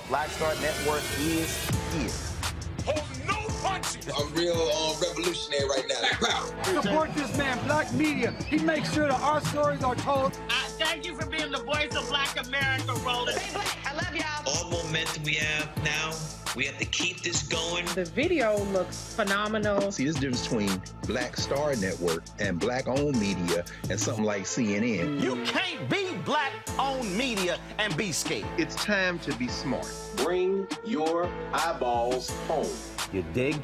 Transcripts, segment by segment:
Black Star Network is here. Hold no punches. I'm real revolutionary right now. Support this man, Black Media. He makes sure that our stories are told. Thank you for being the voice of Black America, Roland. Stay black. I love y'all. All momentum we have now, we have to keep this going. The video looks phenomenal. See, there's a difference between Black Star Network and Black-owned media and something like CNN. You can't be Black-owned media and be scared. It's time to be smart. Bring your eyeballs home. You dig?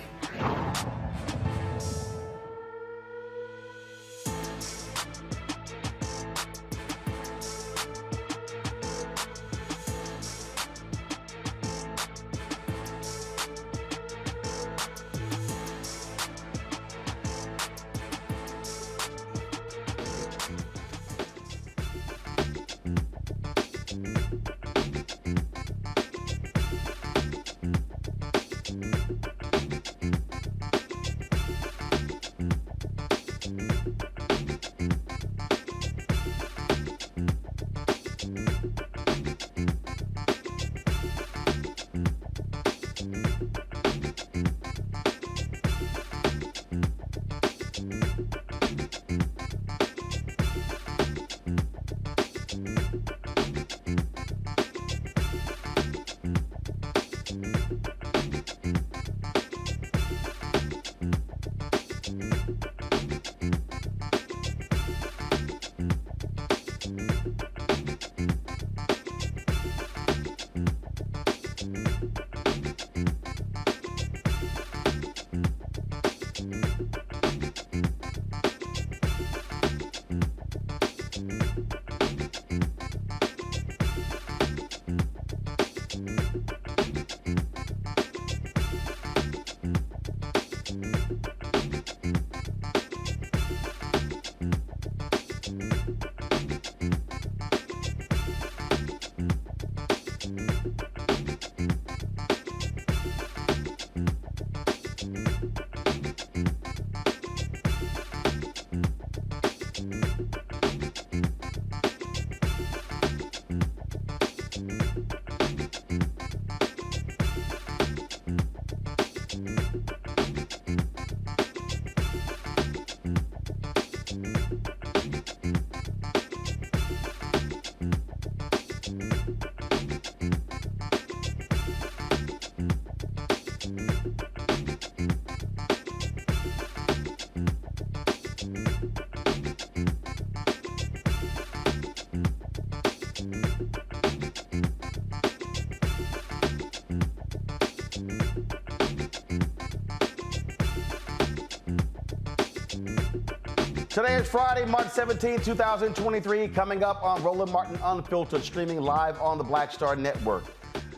Today is Friday, March 17, 2023. Coming up on Roland Martin Unfiltered, streaming live on the Black Star Network.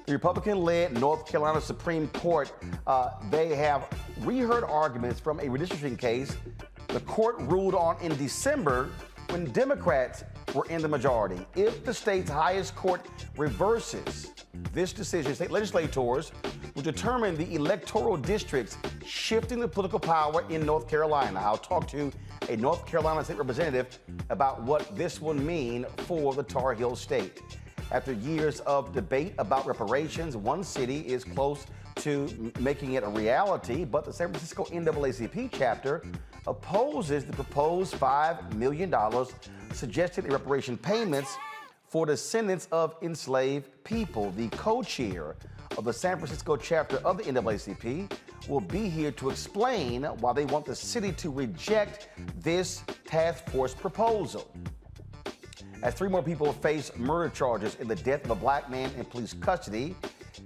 The Republican-led North Carolina Supreme Court, they have reheard arguments from a redistricting case the court ruled on in December when Democrats were in the majority. If the state's highest court reverses this decision, state legislators will determine the electoral districts shifting the political power in North Carolina. I'll talk to a North Carolina state representative about what this will mean for the Tar Heel state. After years of debate about reparations, one city is close to making it a reality, but the San Francisco NAACP chapter opposes the proposed $5 million suggested in reparation payments for descendants of enslaved people. The co-chair of the San Francisco chapter of the NAACP will be here to explain why they want the city to reject this task force proposal. As 3 more people face murder charges in the death of a black man in police custody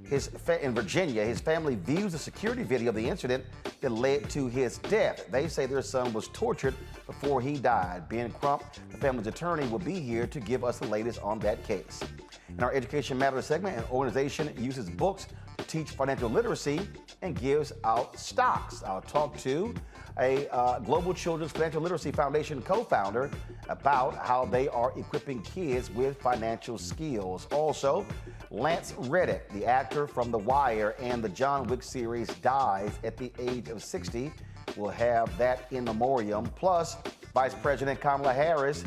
in Virginia, his family views the security video of the incident that led to his death. They say their son was tortured before he died. Ben Crump, the family's attorney, will be here to give us the latest on that case. In our Education Matters segment, an organization uses books to teach financial literacy and gives out stocks. I'll talk to a Global Children's Financial Literacy Foundation co-founder about how they are equipping kids with financial skills. Also, Lance Reddick, the actor from The Wire and the John Wick series, dies at the age of 60. We'll have that in memoriam. Plus, Vice President Kamala Harris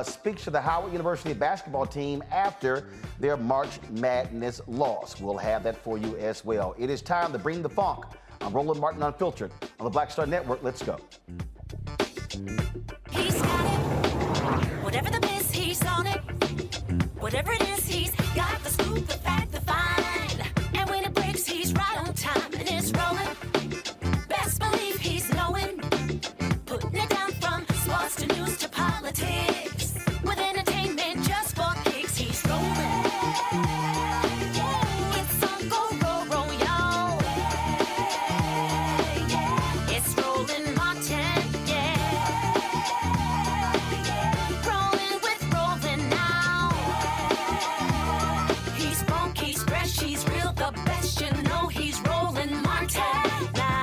speaks to the Howard University basketball team after their March Madness loss. We'll have that for you as well. It is time to bring the funk. I'm Roland Martin Unfiltered on the Black Star Network. Let's go. He's got it. Whatever the miss, he's on it. Whatever it is, he's got the scoop, the fact, the find. And when it breaks, he's right on time and it's rolling. Best believe he's knowing. Putting it down from sports to news to politics. With entertainment just for kicks, he's rolling. It's on Go Roll Roll, y'all. It's Roland Martin, yeah. Rolling with Roland now. He's funk, he's fresh, he's real, the best, you know he's Roland Martin now.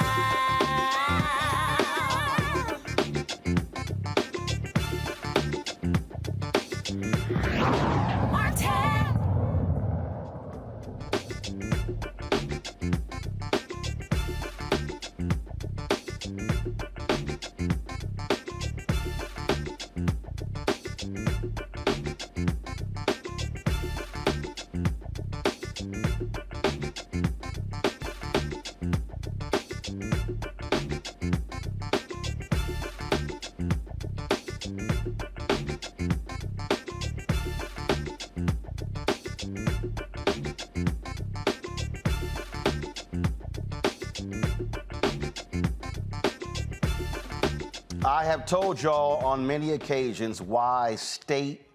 I have told y'all on many occasions why state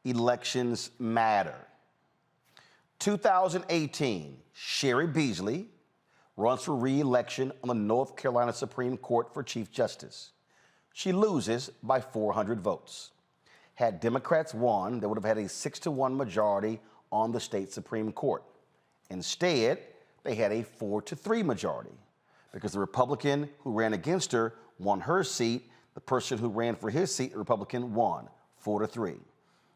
elections matter. 2018, Sherry Beasley runs for re-election on the North Carolina Supreme Court for Chief Justice. She loses by 400 votes. Had Democrats won, they would have had a 6-1 majority on the state Supreme Court. Instead, they had a 4-3 majority because the Republican who ran against her won her seat. The person who ran for his seat, the Republican, won 4-3.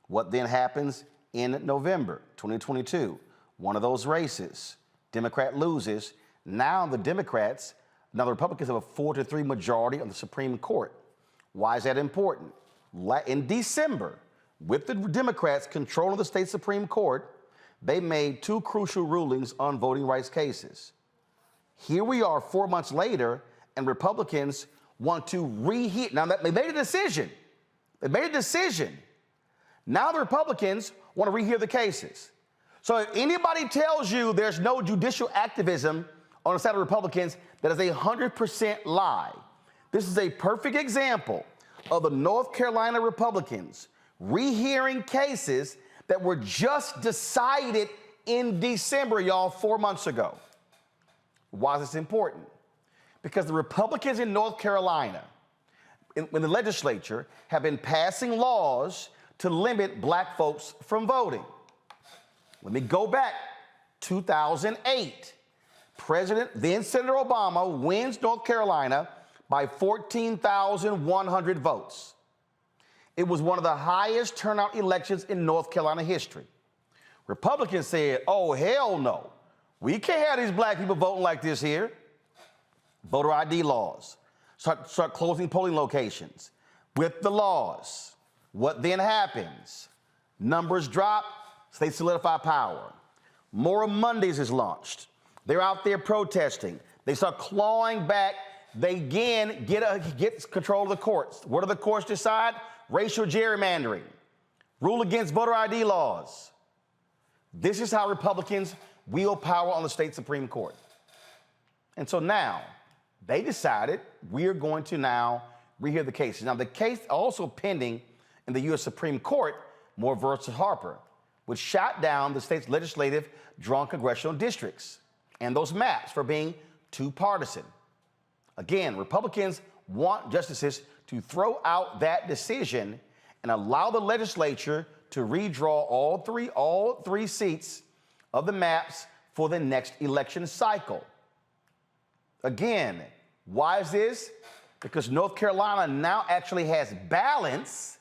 What then happens in November 2022? One of those races, Democrat loses. Now the Republicans have a 4-3 majority on the Supreme Court. Why is that important? In December, with the Democrats controlling the state Supreme Court, they made 2 crucial rulings on voting rights cases. Here we are 4 months later, and Republicans want to rehear. Now, they made a decision. They made a decision. Now the Republicans want to rehear the cases. So if anybody tells you there's no judicial activism on the side of Republicans, that is 100% lie. This is a perfect example of the North Carolina Republicans rehearing cases that were just decided in December, y'all, 4 months ago. Why is this important? Because the Republicans in North Carolina, when the legislature have been passing laws to limit black folks from voting. Let me go back. 2008, then Senator Obama wins North Carolina by 14,100 votes. It was one of the highest turnout elections in North Carolina history. Republicans said, oh, hell no. We can't have these black people voting like this here. Voter ID laws. Start closing polling locations. With the laws, what then happens? Numbers drop, states solidify power. More Mondays is launched. They're out there protesting. They start clawing back. They again get control of the courts. What do the courts decide? Racial gerrymandering. Rule against voter ID laws. This is how Republicans wield power on the state Supreme Court. And so now, they decided we're going to now rehear the cases. Now, the case also pending in the U.S. Supreme Court, Moore versus Harper, which shot down the state's legislative drawn congressional districts and those maps for being too partisan. Again, Republicans want justices to throw out that decision and allow the legislature to redraw all three seats of the maps for the next election cycle. Again, why is this? Because North Carolina now actually has balance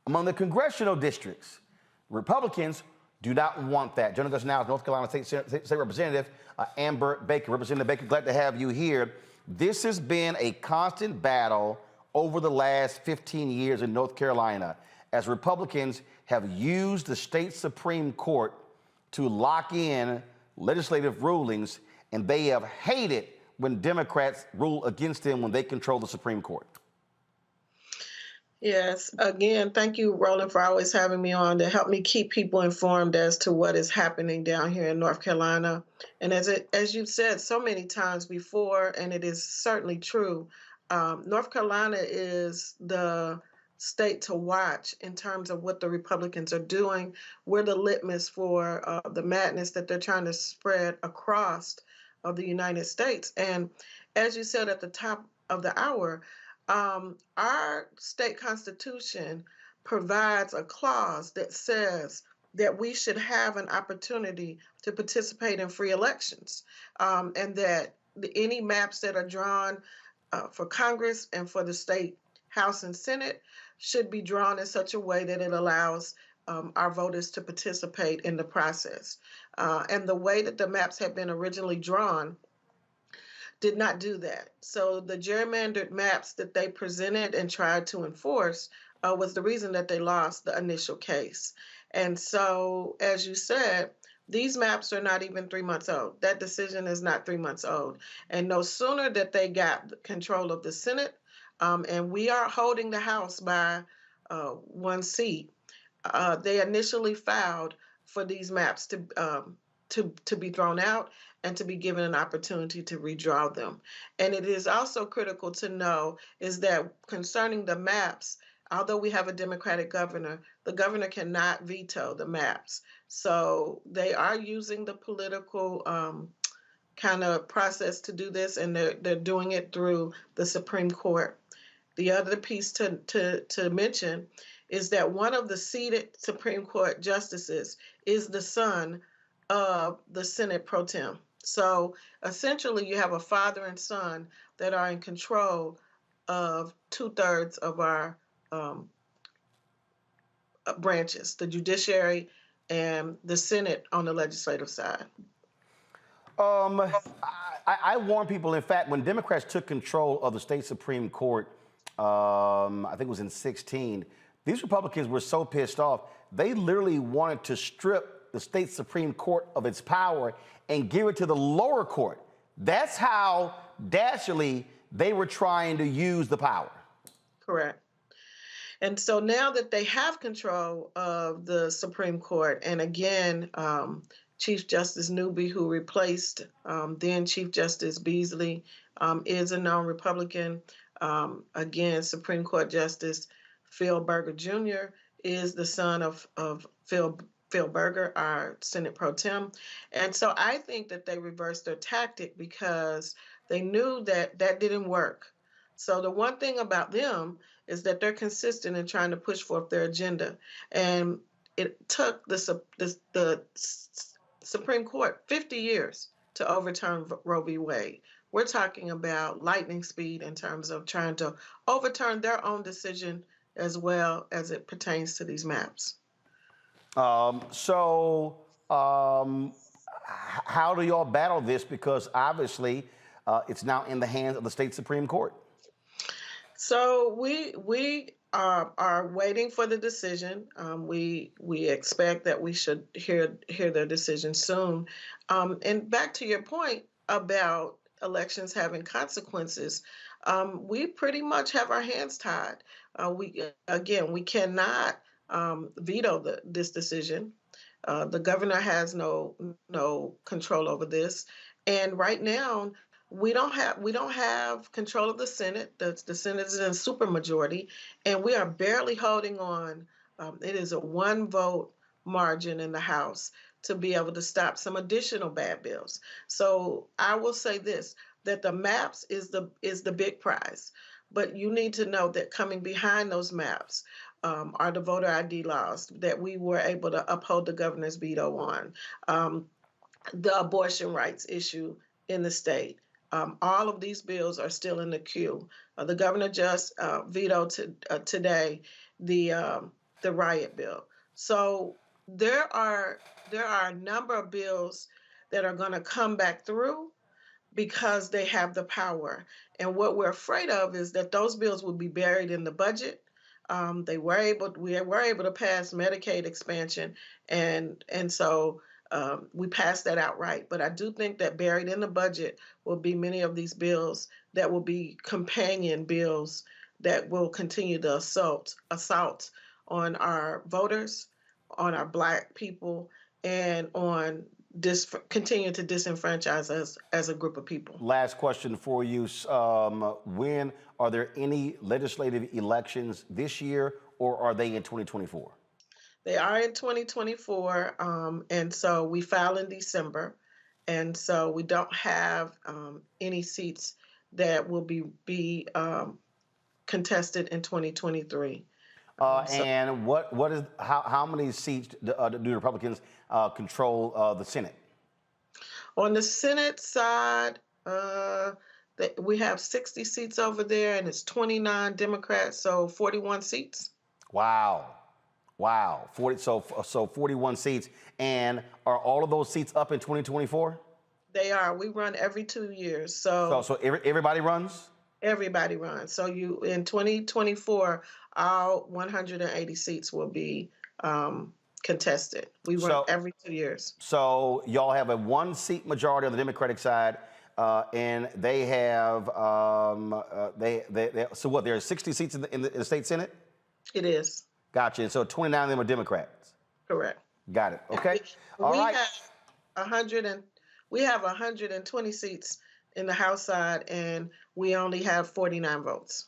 among the congressional districts. Republicans do not want that. Joining us now is North Carolina State Representative Amber Baker. Representative Baker, glad to have you here. This has been a constant battle over the last 15 years in North Carolina as Republicans have used the state Supreme Court to lock in legislative rulings, and they have hated when Democrats rule against them when they control the Supreme Court. Yes. Again, thank you, Roland, for always having me on to help me keep people informed as to what is happening down here in North Carolina. And as you've said so many times before, and it is certainly true, North Carolina is the state to watch in terms of what the Republicans are doing. We're the litmus for the madness that they're trying to spread across of the United States. And as you said at the top of the hour, our state constitution provides a clause that says that we should have an opportunity to participate in free elections, and that any maps that are drawn for Congress and for the state House and Senate should be drawn in such a way that it allows our voters to participate in the process. And the way that the maps have been originally drawn did not do that. So the gerrymandered maps that they presented and tried to enforce was the reason that they lost the initial case. And so, as you said, these maps are not even 3 months old. That decision is not 3 months old. And no sooner that they got control of the Senate, and we are holding the House by 1 seat, they initially filed for these maps to be thrown out and to be given an opportunity to redraw them. And it is also critical to know is that concerning the maps, although we have a Democratic governor, the governor cannot veto the maps. So they are using the political kind of process to do this, and they're doing it through the Supreme Court. The other piece to mention is that one of the seated Supreme Court justices is the son of the Senate pro tem. So essentially you have a father and son that are in control of 2/3 of our branches, the judiciary and the Senate on the legislative side. I warn people, in fact, when Democrats took control of the state Supreme Court, I think it was in 2016, these Republicans were so pissed off, they literally wanted to strip the state Supreme Court of its power and give it to the lower court. That's how dastardly they were trying to use the power. Correct. And so now that they have control of the Supreme Court, and again, Chief Justice Newby, who replaced then Chief Justice Beasley, is a known Republican. Again, Supreme Court Justice Phil Berger Jr. is the son of Phil Berger, our Senate pro tem. And so I think that they reversed their tactic because they knew that that didn't work. So the one thing about them is that they're consistent in trying to push forth their agenda. And it took the Supreme Court 50 years to overturn Roe v. Wade. We're talking about lightning speed in terms of trying to overturn their own decision as well as it pertains to these maps. How do y'all battle this? Because obviously it's now in the hands of the state Supreme Court. So we are waiting for the decision. We expect that we should hear their decision soon. And back to your point about elections having consequences, we pretty much have our hands tied. We cannot veto this decision. The governor has no control over this, and right now we don't have control of the Senate. The Senate is in supermajority, and we are barely holding on. It is a 1-vote margin in the House to be able to stop some additional bad bills. So I will say this: that the maps is the big prize, but you need to know that coming behind those maps are the voter ID laws that we were able to uphold the governor's veto on, the abortion rights issue in the state. All of these bills are still in the queue. The governor just vetoed today the riot bill. So there are a number of bills that are going to come back through because they have the power. And what we're afraid of is that those bills will be buried in the budget. We were able to pass Medicaid expansion, and so we passed that outright. But I do think that buried in the budget will be many of these bills that will be companion bills that will continue the assault on our voters, on our Black people, and on continue to disenfranchise us as a group of people. Last question for you. When are there any legislative elections this year, or are they in 2024? They are in 2024, and so we file in December, and so we don't have any seats that will be contested in 2023. And what is how many seats do the Republicans control the Senate? On the Senate side, we have 60 seats over there, and it's 29 Democrats, so 41 seats. Wow. 41 seats. And are all of those seats up in 2024? They are. We run every 2 years. So everybody runs? Everybody runs. So in 2024, all 180 seats will be contested. We run every 2 years. So y'all have a 1-seat majority on the Democratic side, and they have so what? There are 60 seats in the state Senate. It is. Gotcha. And so 29 of them are Democrats. Correct. Got it. Okay. All right. We have 120 seats in the House side, and we only have 49 votes.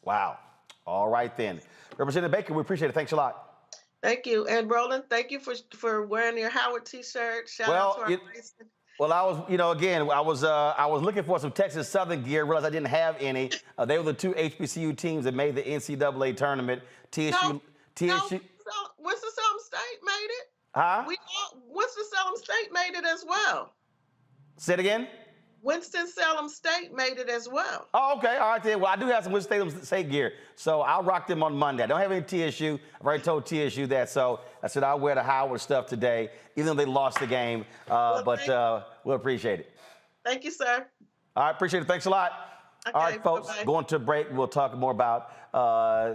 Wow. All right then. Representative Baker, we appreciate it. Thanks a lot. Thank you. And Roland, thank you for wearing your Howard t-shirt. Shout out to our Grayson. Well, I was looking for some Texas Southern gear, realized I didn't have any. They were the 2 HBCU teams that made the NCAA tournament. TSU. Winston-Salem State made it. Huh? Winston-Salem State made it as well. Say it again? Winston-Salem State made it as well. Oh, okay. All right, then. Well, I do have some Winston-Salem State gear, so I'll rock them on Monday. I don't have any TSU. I've already told TSU that, so I said I'll wear the Howard stuff today, even though they lost the game. But we'll appreciate it. Thank you, sir. All right, appreciate it. Thanks a lot. Okay, all right, folks, bye-bye. Going to a break. We'll talk more about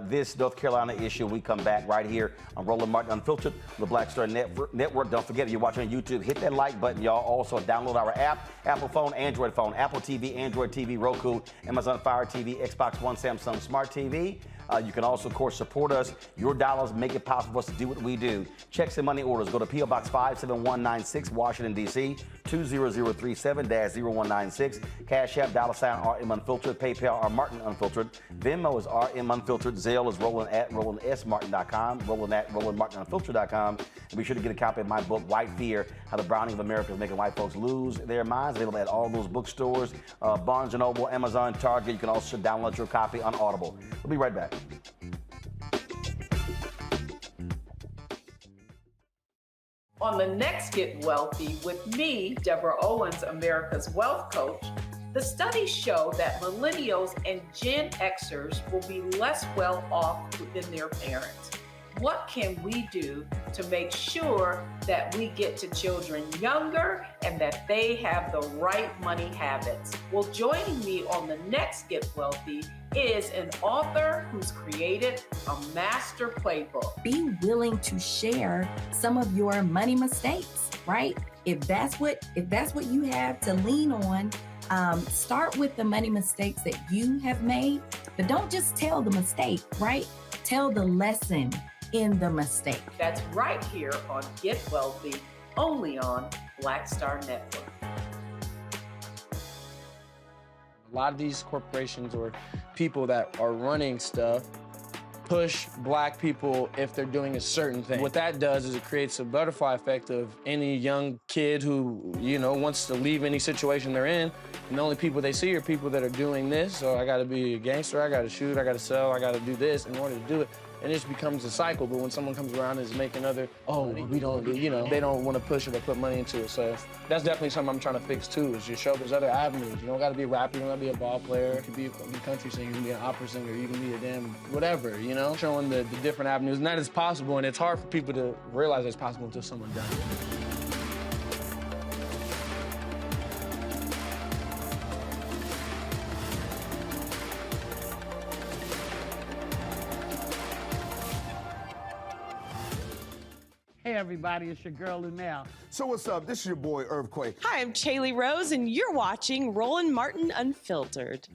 this North Carolina issue when we come back right here on Roland Martin Unfiltered, the Black Star Network. Don't forget, if you're watching on YouTube, hit that like button, y'all. Also, download our app, Apple phone, Android phone, Apple TV, Android TV, Roku, Amazon Fire TV, Xbox One, Samsung Smart TV. You can also, of course, support us. Your dollars make it possible for us to do what we do. Checks and money orders. Go to P.O. Box 57196, Washington, D.C., 20037-0196. Cash App, $RM Unfiltered. PayPal, R Martin Unfiltered. Venmo is RM Unfiltered. Zelle is Roland@RolandSMartin.com. Roland@RolandMartinUnfiltered.com. And be sure to get a copy of my book, White Fear, How the Browning of America is Making White Folks Lose Their Minds. Available at all those bookstores, Barnes & Noble, Amazon, Target. You can also download your copy on Audible. We'll be right back. On the next Get Wealthy with me, Deborah Owens, America's Wealth Coach, the studies show that millennials and Gen Xers will be less well off than their parents. What can we do to make sure that we get to children younger and that they have the right money habits? Well, joining me on the next Get Wealthy is an author who's created a master playbook. Be willing to share some of your money mistakes, right? If that's what you have to lean on, start with the money mistakes that you have made, but don't just tell the mistake, right? Tell the lesson in the mistake. That's right here on Get Wealthy, only on Black Star Network. A lot of these corporations or people that are running stuff push black people if they're doing a certain thing. What that does is it creates a butterfly effect of any young kid who, wants to leave any situation they're in, and the only people they see are people that are doing this. So I gotta be a gangster, I gotta shoot, I gotta sell, I gotta do this in order to do it. And it just becomes a cycle. But when someone comes around and is making we don't, they don't want to push it or put money into it. So that's definitely something I'm trying to fix too, is just show there's other avenues. You don't got to be a rapper, you don't got to be a ball player. You can be a country singer, you can be an opera singer, you can be a damn whatever, Showing the different avenues. And that is possible, and it's hard for people to realize it's possible until someone does it. Hey, everybody, it's your girl, Lunel. So what's up? This is your boy, Earthquake. Hi, I'm Chaley Rose, and you're watching Roland Martin Unfiltered.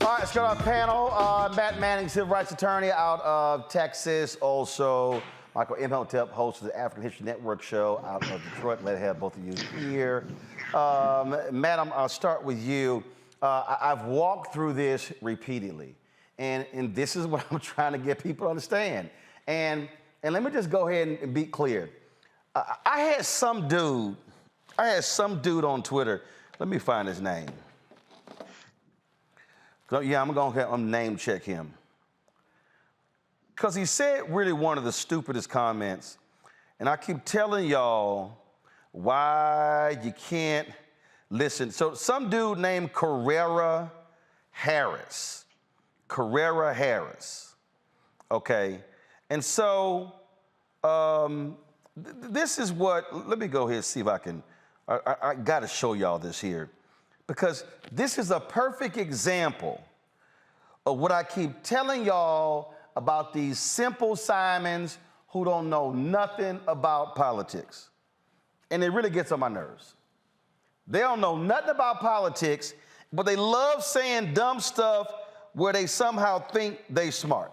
All right, let's go to our panel. Matt Manning, civil rights attorney out of Texas. Also, Michael Imhotep, host of the African History Network show out of Detroit. Glad to have both of you here. Matt, I'll start with you. I've walked through this repeatedly, and this is what I'm trying to get people to understand. And let me just go ahead and be clear. I had some dude on Twitter. Let me find his name. Yeah, I'm going to name check him. Because he said really one of the stupidest comments, and I keep telling y'all why you can't listen. So some dude named Carrera Harris. Okay? And so this is what, let me go ahead and see if I can, I got to show y'all this here. Because this is a perfect example of what I keep telling y'all about these simple Simons who don't know nothing about politics. And it really gets on my nerves. They don't know nothing about politics, but they love saying dumb stuff where they somehow think they smart.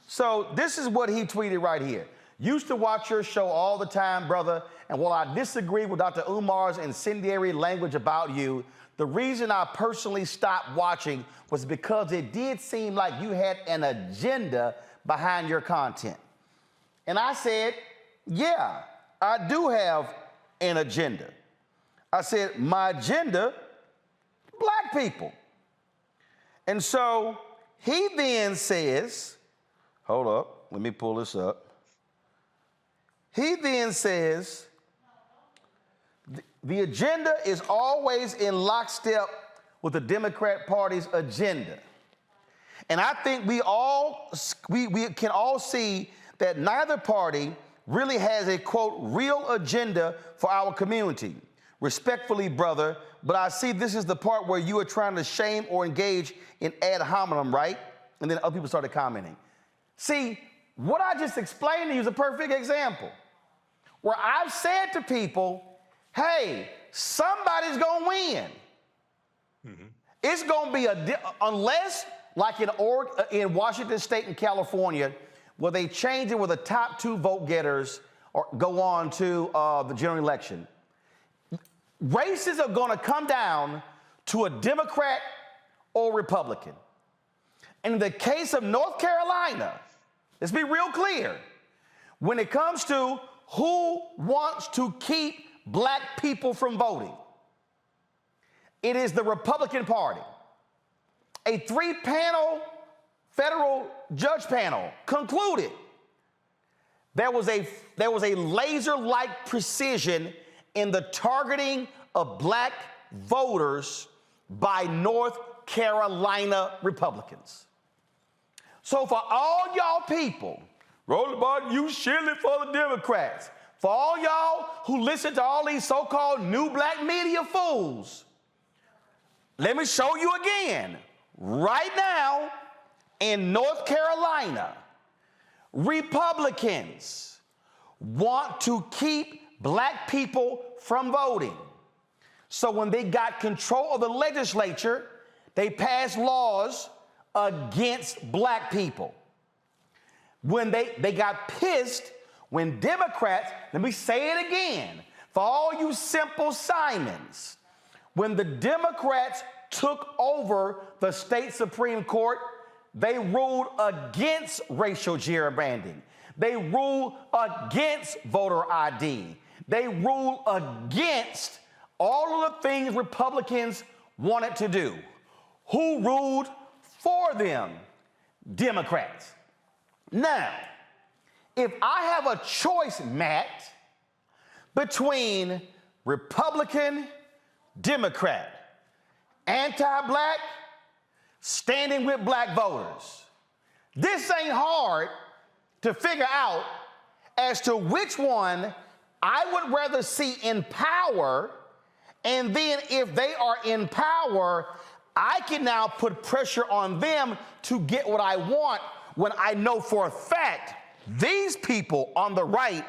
So this is what he tweeted right here. Used to watch your show all the time, brother, and while I disagree with Dr. Umar's incendiary language about you, the reason I personally stopped watching was because it did seem like you had an agenda behind your content. And I said, yeah, I do have an agenda. I said, my agenda, black people. And so he then says, hold up, let me pull this up. He then says, the agenda is always in lockstep with the Democrat Party's agenda. And I think we can all see that neither party really has a, quote, real agenda for our community. Respectfully, brother, but I see this is the part where you are trying to shame or engage in ad hominem, right? And then other people started commenting. See, what I just explained to you is a perfect example where I've said to people, hey, somebody's gonna win. Mm-hmm. It's gonna be unless, like in Washington State and California, where they change it where the top 2 vote getters or go on to the general election. Races are gonna come down to a Democrat or Republican. And in the case of North Carolina, let's be real clear, when it comes to who wants to keep black people from voting, it is the Republican Party. A 3-panel federal judge panel concluded there was a laser-like precision in the targeting of black voters by North Carolina Republicans. So for all y'all people, roll about you shilling for the Democrats, for all y'all who listen to all these so-called new black media fools, let me show you again. Right now in North Carolina, Republicans want to keep black people from voting. So when they got control of the legislature, they passed laws against black people. When they got pissed when Democrats, let me say it again, for all you simple Simons, when the Democrats took over the state Supreme Court, they ruled against racial gerrymandering. They ruled against voter ID. They ruled against all of the things Republicans wanted to do. Who ruled for them? Democrats. Now, if I have a choice, Matt, between Republican, Democrat, anti-black, standing with black voters, this ain't hard to figure out as to which one I would rather see in power, and then if they are in power, I can now put pressure on them to get what I want when I know for a fact these people on the right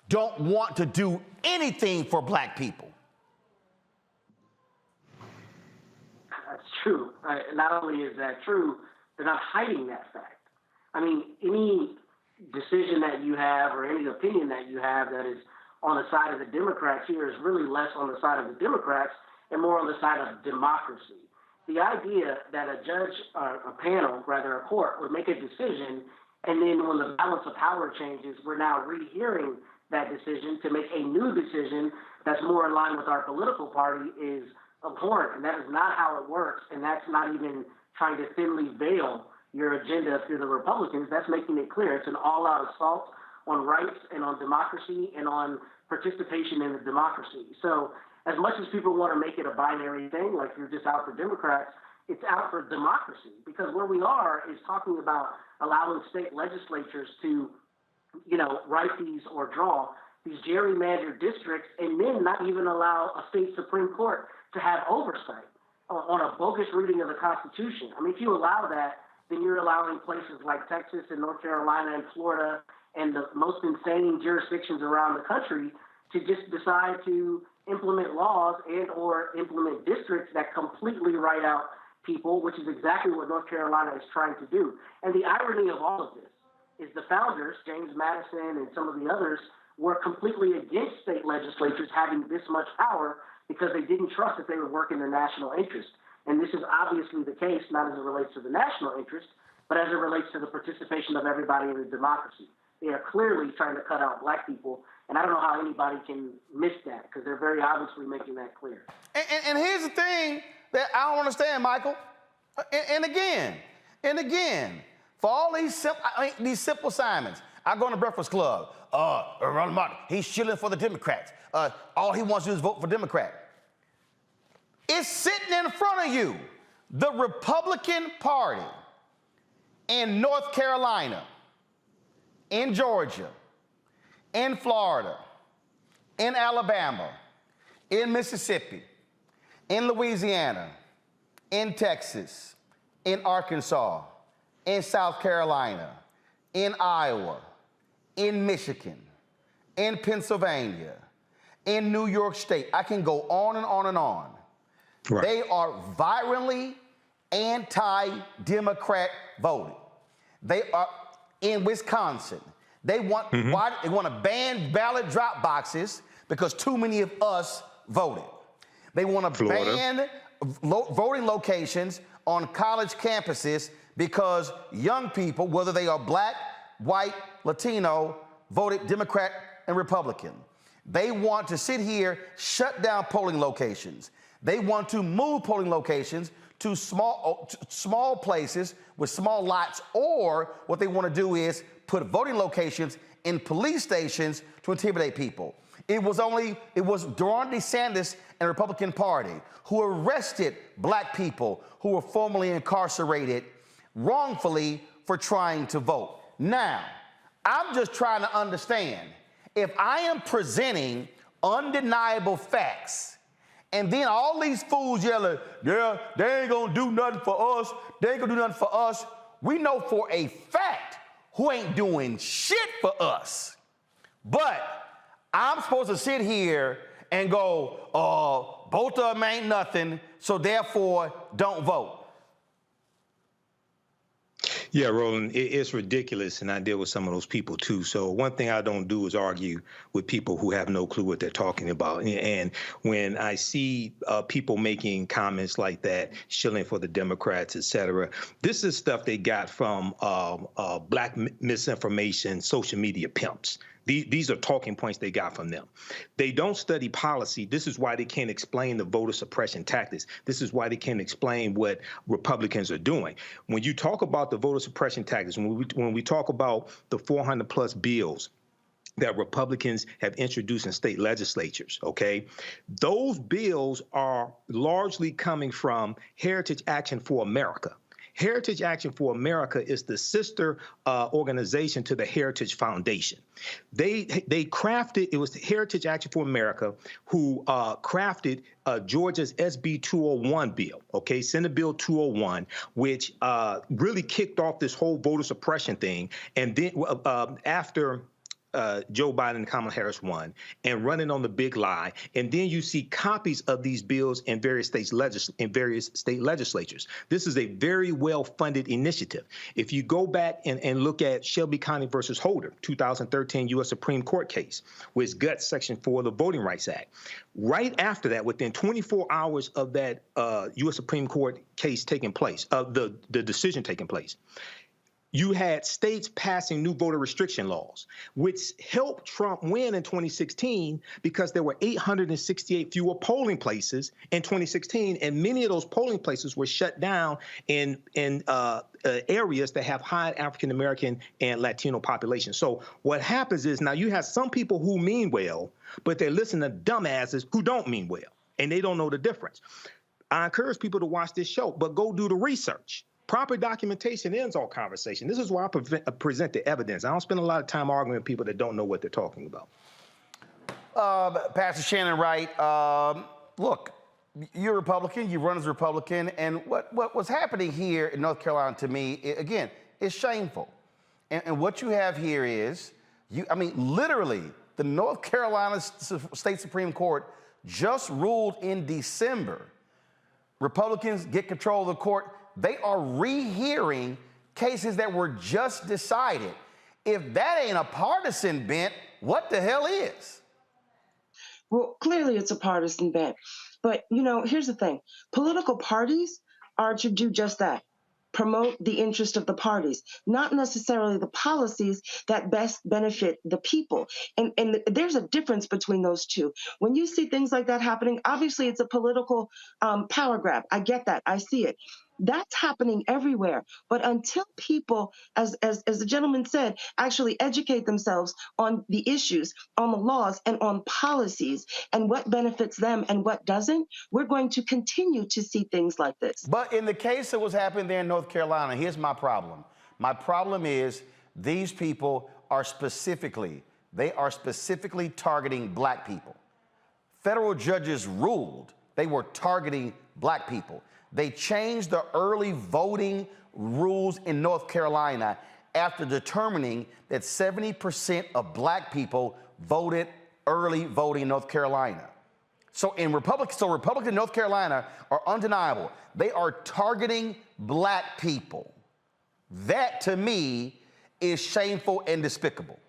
don't want to do anything for black people. That's true. Not only is that true, they're not hiding that fact. I mean, any decision that you have or any opinion that you have that is on the side of the Democrats here is really less on the side of the Democrats and more on the side of democracy. The idea that a judge, a panel, rather a court, would make a decision, and then when the balance of power changes, we're now rehearing that decision to make a new decision that's more in line with our political party is abhorrent, and that is not how it works, and that's not even trying to thinly veil your agenda through the Republicans. That's making it clear. It's an all-out assault on rights and on democracy and on participation in the democracy. So as much as people want to make it a binary thing, like you're just out for Democrats, it's out for democracy, because where we are is talking about allowing state legislatures to, write these or draw these gerrymandered districts and then not even allow a state Supreme Court to have oversight on a bogus reading of the Constitution. I mean, if you allow that, then you're allowing places like Texas and North Carolina and Florida and the most insane jurisdictions around the country to just decide to implement laws and or implement districts that completely write out people, which is exactly what North Carolina is trying to do. And the irony of all of this is the founders, James Madison and some of the others, were completely against state legislatures having this much power because they didn't trust that they would work in the national interest. And this is obviously the case, not as it relates to the national interest, but as it relates to the participation of everybody in the democracy. They are clearly trying to cut out black people, and I don't know how anybody can miss that because they're very obviously making that clear. And here's the thing that I don't understand, Michael. And again, for all these simple assignments, I go in the Breakfast Club. Ronald Martin, he's shilling for the Democrats. All he wants to do is vote for Democrat. It's sitting in front of you. The Republican Party in North Carolina, in Georgia, in Florida, in Alabama, in Mississippi, in Louisiana, in Texas, in Arkansas, in South Carolina, in Iowa, in Michigan, in Pennsylvania, in New York State. I can go on and on and on. Right. They are violently anti-Democrat voting. They are in Wisconsin. They want they want to ban ballot drop boxes because too many of us voted. They want to ban voting locations on college campuses because young people, whether they are black, white, Latino, voted Democrat and Republican. They want to sit here, shut down polling locations. They want to move polling locations to small places with small lots, or what they want to do is put voting locations in police stations to intimidate people. It was Ron DeSantis and the Republican Party who arrested black people who were formerly incarcerated wrongfully for trying to vote. Now, I'm just trying to understand, if I am presenting undeniable facts, and then all these fools yelling, yeah, they ain't gonna do nothing for us, they ain't gonna do nothing for us. We know for a fact who ain't doing shit for us. But I'm supposed to sit here and go, both of them ain't nothing, so therefore don't vote. Yeah, Roland, it's ridiculous, and I deal with some of those people too. So one thing I don't do is argue with people who have no clue what they're talking about. And when I see people making comments like that, shilling for the Democrats, et cetera, this is stuff they got from black misinformation, social media pimps. These are talking points they got from them. They don't study policy. This is why they can't explain the voter suppression tactics. This is why they can't explain what Republicans are doing. When you talk about the voter suppression tactics, when we talk about the 400-plus bills that Republicans have introduced in state legislatures, okay, those bills are largely coming from Heritage Action for America. Heritage Action for America is the sister organization to the Heritage Foundation. They crafted, it was Heritage Action for America who crafted Georgia's SB 201 bill, okay, Senate Bill 201, which really kicked off this whole voter suppression thing. And then after Joe Biden and Kamala Harris won, and running on the big lie. And then you see copies of these bills in various state legislatures. This is a very well-funded initiative. If you go back and look at Shelby County versus Holder, 2013 U.S. Supreme Court case, which guts Section 4 of the Voting Rights Act. Right after that, within 24 hours of that U.S. Supreme Court case taking place, the decision taking place, you had states passing new voter restriction laws, which helped Trump win in 2016 because there were 868 fewer polling places in 2016, and many of those polling places were shut down in areas that have high African-American and Latino populations. So what happens is now you have some people who mean well, but they're listening to dumbasses who don't mean well, and they don't know the difference. I encourage people to watch this show, but go do the research. Proper documentation ends all conversation. This is why I present the evidence. I don't spend a lot of time arguing with people that don't know what they're talking about. Pastor Shannon Wright, look, you're a Republican, you run as a Republican, and what was happening here in North Carolina to me, again, is shameful. And what you have here is, literally, the North Carolina State Supreme Court just ruled in December. Republicans get control of the court. They are rehearing cases that were just decided. If that ain't a partisan bent, what the hell is? Well, clearly it's a partisan bent. But, you know, here's the thing. Political parties are to do just that. Promote the interest of the parties, not necessarily the policies that best benefit the people. And there's a difference between those two. When you see things like that happening, obviously it's a political power grab. I get that. I see it. That's happening everywhere. But until people, as the gentleman said, actually educate themselves on the issues, on the laws, and on policies, and what benefits them and what doesn't, we're going to continue to see things like this. But in the case of what's happening there in North Carolina, here's my problem. My problem is these people are specifically targeting black people. Federal judges ruled they were targeting black people. They changed the early voting rules in North Carolina after determining that 70% of black people voted early voting in North Carolina. So Republican North Carolina are undeniable. They are targeting black people. That, to me, is shameful and despicable.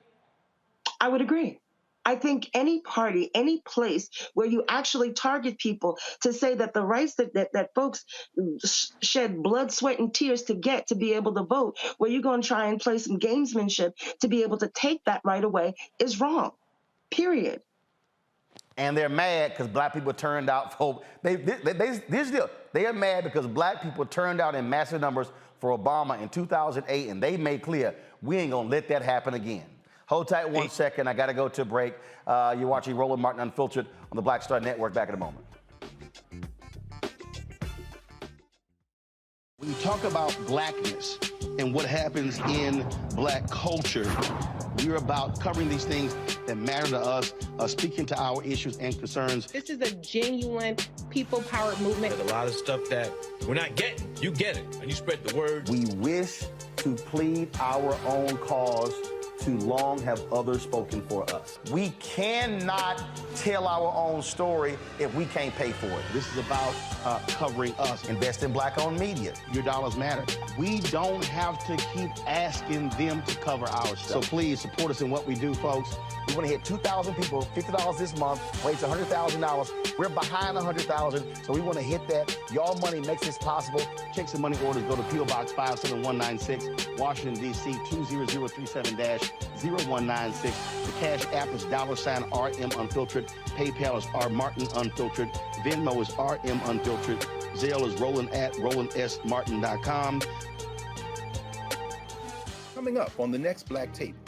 I would agree. I think any party, any place where you actually target people to say that the rights that folks shed blood, sweat, and tears to get to be able to vote, where you're going to try and play some gamesmanship to be able to take that right away is wrong, period. And they're mad because black people turned out for, they are mad because black people turned out in massive numbers for Obama in 2008, and they made clear, we ain't gonna let that happen again. Hold tight 1 second. I got to go to a break. You're watching Roland Martin Unfiltered on the Black Star Network. Back in a moment. When you talk about blackness and what happens in black culture, we're about covering these things that matter to us, speaking to our issues and concerns. This is a genuine people-powered movement. There's a lot of stuff that we're not getting. You get it, and you spread the word. We wish to plead our own cause. Too long have others spoken for us. We cannot tell our own story if we can't pay for it. This is about covering us. Invest in black-owned media. Your dollars matter. We don't have to keep asking them to cover our stuff. So please support us in what we do, folks. We want to hit 2,000 people, $50 this month, raise $100,000. We're behind 100,000, so we want to hit that. Your money makes this possible. Checks and money orders go to P.O. Box 57196, Washington, D.C. 20036-0196. The Cash App is $RM Unfiltered. PayPal is R Martin Unfiltered. Venmo is RM Unfiltered. Zelle is RolandS.Martin.com. Coming up on the next Black Table,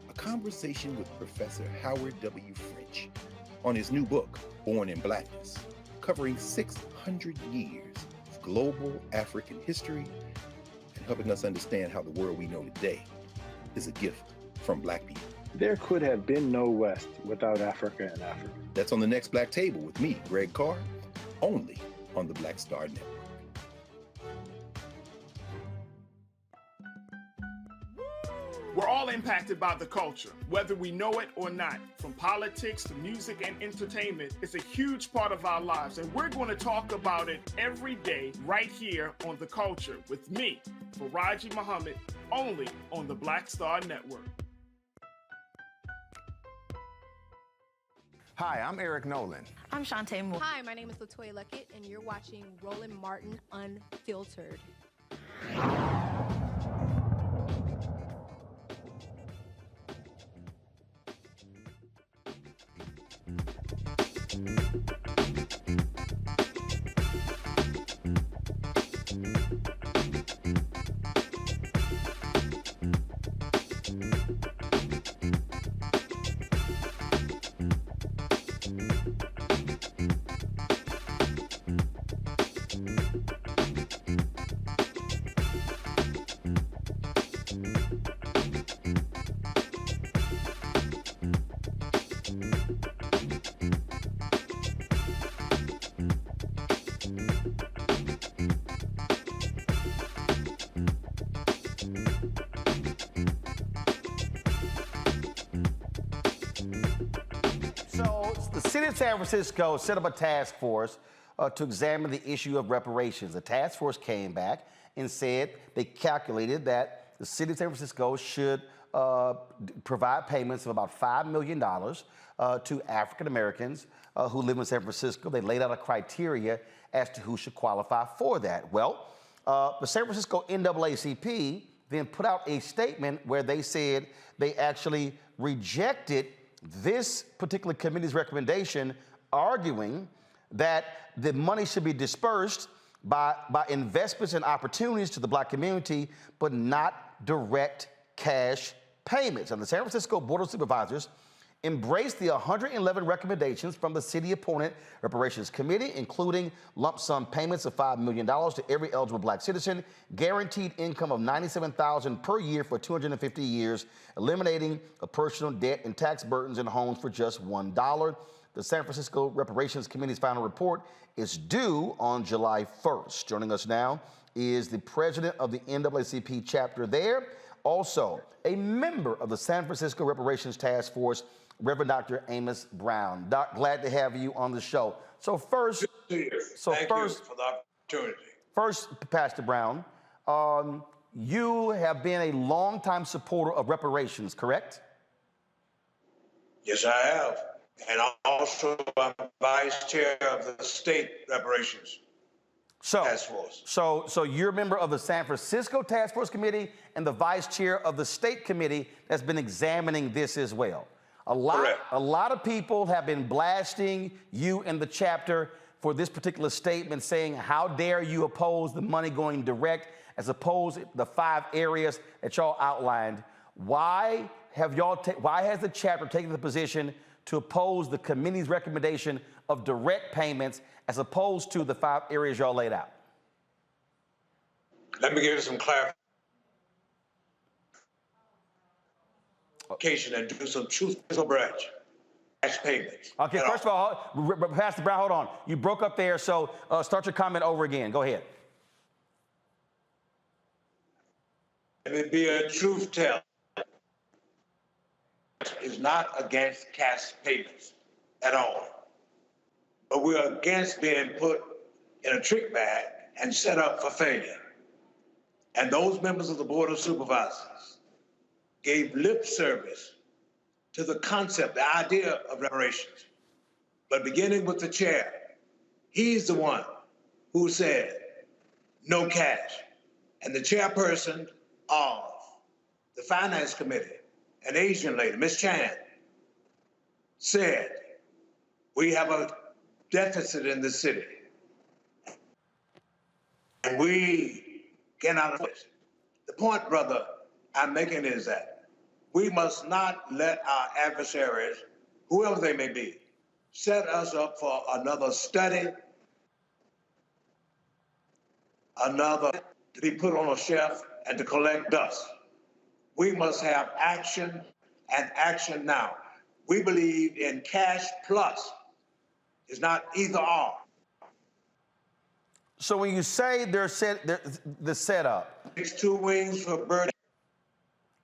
a conversation with Professor Howard W. French on his new book, Born in Blackness, covering 600 years of global African history and helping us understand how the world we know today is a gift from black people. There could have been no West without Africa and Africa. That's on the next Black Table with me, Greg Carr, only on the Black Star Network. We're all impacted by the culture, whether we know it or not. From politics to music and entertainment, it's a huge part of our lives, and we're going to talk about it every day right here on The Culture with me, Faraji Muhammad, only on the Black Star Network. Hi, I'm Eric Nolan. I'm Shantae Moore. Hi, my name is Latoya Luckett, and you're watching Roland Martin Unfiltered. The city of San Francisco set up a task force to examine the issue of reparations. The task force came back and said they calculated that the city of San Francisco should provide payments of about $5 million to African Americans who live in San Francisco. They laid out a criteria as to who should qualify for that. Well, the San Francisco NAACP then put out a statement where they said they actually rejected this particular committee's recommendation, arguing that the money should be dispersed by investments and opportunities to the Black community, but not direct cash payments. And the San Francisco Board of Supervisors embraced the 111 recommendations from the city-appointed reparations committee, including lump sum payments of $5 million to every eligible Black citizen, guaranteed income of $97,000 per year for 250 years, eliminating personal debt and tax burdens in homes for just $1. The San Francisco Reparations Committee's final report is due on July 1st. Joining us now is the president of the NAACP chapter there, also a member of the San Francisco Reparations Task Force, Reverend Dr. Amos Brown. Doc, glad to have you on the show. So first, Thank you for the opportunity. First, Pastor Brown, you have been a longtime supporter of reparations, correct? Yes, I have. And also I'm vice chair of the state reparations task force. So you're a member of the San Francisco Task Force Committee and the vice chair of the state committee that's been examining this as well. A lot of people have been blasting you and the chapter for this particular statement, saying, how dare you oppose the money going direct as opposed to the 5 areas that y'all outlined. Why has the chapter taken the position to oppose the committee's recommendation of direct payments as opposed to the 5 areas y'all laid out? Let me give you some clarification and do some truthful branch. Cash payments. Okay, first of all, Pastor Brown, hold on. You broke up there, so start your comment over again. Go ahead. Let me be a truth teller. Is not against cash payments at all. But we're against being put in a trick bag and set up for failure. And those members of the Board of Supervisors gave lip service to the concept, the idea of reparations. But beginning with the chair, he's the one who said no cash. And the chairperson of the Finance Committee, an Asian lady, Ms. Chan, said, we have a deficit in the city. And we cannot afford it. The point, brother, I'm making is that we must not let our adversaries, whoever they may be, set us up for another study, another to be put on a shelf and to collect dust. We must have action and action now. We believe in cash plus. It's not either or. So when you say the setup, it's 2 wings for bird.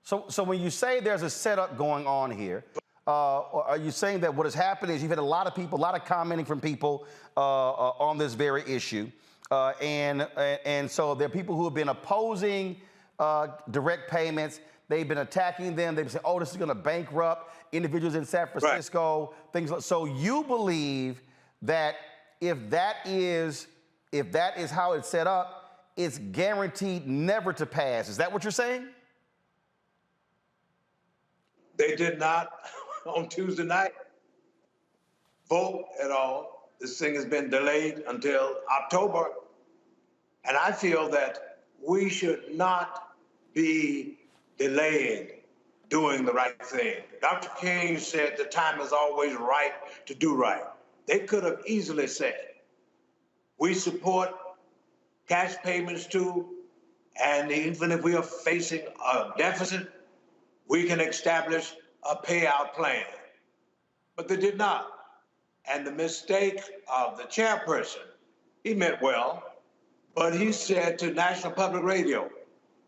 So when you say there's a setup going on here, are you saying that what has happened is you've had a lot of people, a lot of commenting from people on this very issue, and so there are people who have been opposing direct payments. They've been attacking them. They've said, "Oh, this is going to bankrupt individuals in San Francisco." Right. Things like so. You believe that if that is how it's set up, it's guaranteed never to pass. Is that what you're saying? They did not on Tuesday night vote at all. This thing has been delayed until October. And I feel that we should not be delaying doing the right thing. Dr. King said the time is always right to do right. They could have easily said, we support cash payments too, and even if we are facing a deficit, we can establish a payout plan. But they did not. And the mistake of the chairperson, he meant well, but he said to National Public Radio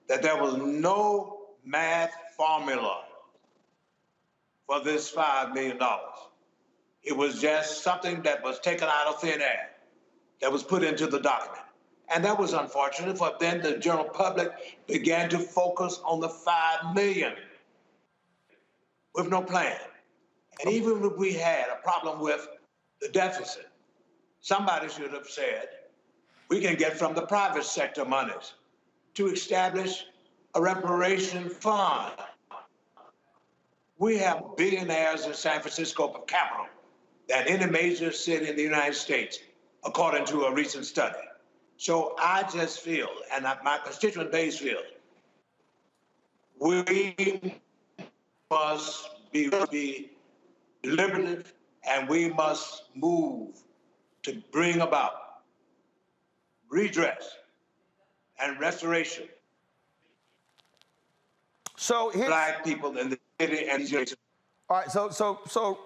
that there was no math formula for this $5 million. It was just something that was taken out of thin air, that was put into the document. And that was unfortunate, for then the general public began to focus on the $5 million. with no plan. And even if we had a problem with the deficit, somebody should have said, we can get from the private sector monies to establish a reparation fund. We have billionaires in San Francisco per capita than any major city in the United States, according to a recent study. So I just feel, and my constituent base feels, we must be deliberative, and we must move to bring about redress and restoration. So Black people in the city and the all right, so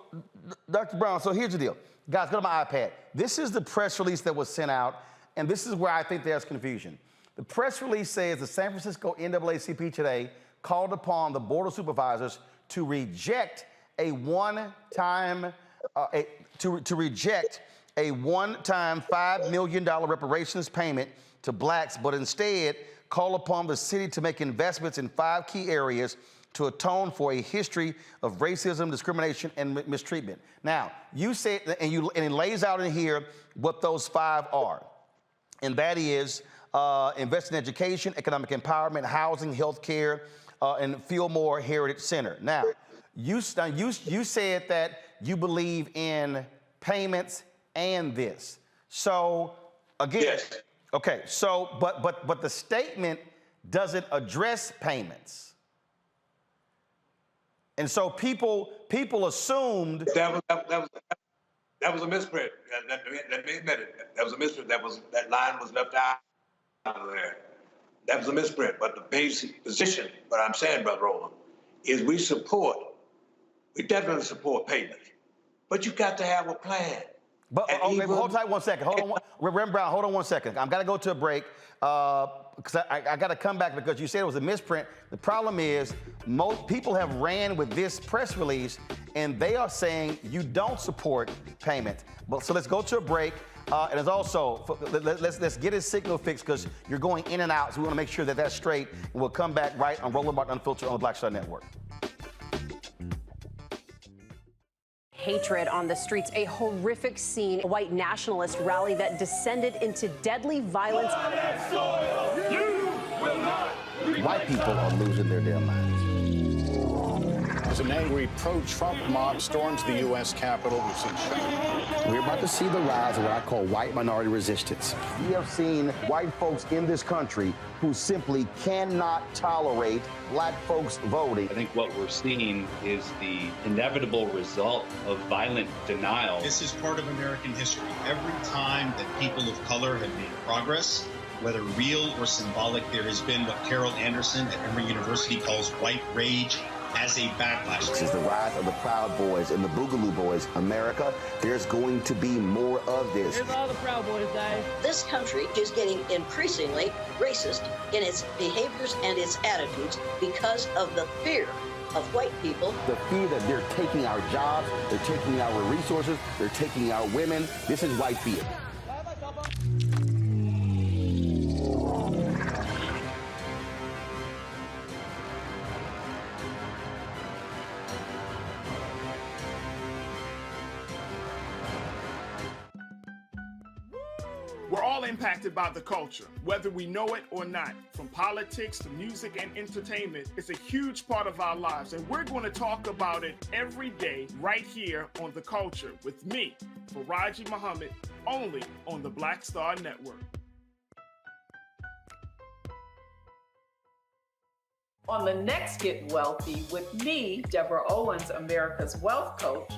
Dr. Brown, so here's the deal. Guys, go to my iPad. This is the press release that was sent out, and this is where I think there's confusion. The press release says the San Francisco NAACP today called upon the Board of Supervisors to reject a one-time $5 million reparations payment to blacks, but instead call upon the city to make investments in 5 key areas to atone for a history of racism, discrimination, and mistreatment. Now, you said, and it lays out in here what those 5 are, and that is invest in education, economic empowerment, housing, healthcare, and Fillmore Heritage Center. Now, you said that you believe in payments and this. So again, yes. Okay. So, but the statement doesn't address payments. And so people assumed that was a misprint. Let me admit it. That was a misprint. That line was left out of there. That was a misprint. But the basic position, what I'm saying, Brother Roland, is we definitely support payment. But you got to have a plan. But okay, hold tight 1 second. Hold on, Reverend Brown. Hold on 1 second. I've got to go to a break because I got to come back because you said it was a misprint. The problem is most people have ran with this press release and they are saying you don't support payment. But so let's go to a break. And as also let's get his signal fixed because you're going in and out. So we want to make sure that that's straight. And we'll come back right on Roland Martin Unfiltered on the Black Star Network. Hatred on the streets, a horrific scene, a white nationalist rally that descended into deadly violence. White people are losing their damn minds. As an angry pro-Trump mob storms the U.S. Capitol, we've seen We're about to see the rise of what I call white minority resistance. We have seen white folks in this country who simply cannot tolerate black folks voting. I think what we're seeing is the inevitable result of violent denial. This is part of American history. Every time that people of color have made progress, whether real or symbolic, there has been what Carol Anderson at Emory University calls white rage as a backlash. This is the rise of the Proud Boys and the Boogaloo Boys. America, there's going to be more of this. Here's all the Proud Boys, guys. This country is getting increasingly racist in its behaviors and its attitudes because of the fear of white people. The fear that they're taking our jobs, they're taking our resources, they're taking our women. This is white fear. We're all impacted by the culture, whether we know it or not. From politics to music and entertainment, it's a huge part of our lives, and we're going to talk about it every day right here on The Culture with me, Faraji Muhammad, only on the Black Star Network. On the next Get Wealthy with me, Deborah Owens, America's Wealth Coach,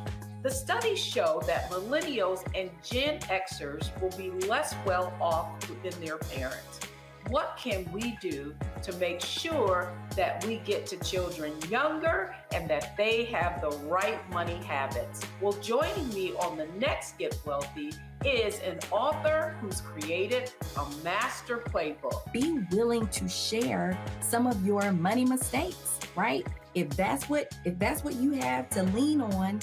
the studies show that millennials and Gen Xers will be less well off than their parents. What can we do to make sure that we get to children younger and that they have the right money habits? Well, joining me on the next Get Wealthy is an author who's created a master playbook. Be willing to share some of your money mistakes, right? If that's what you have to lean on,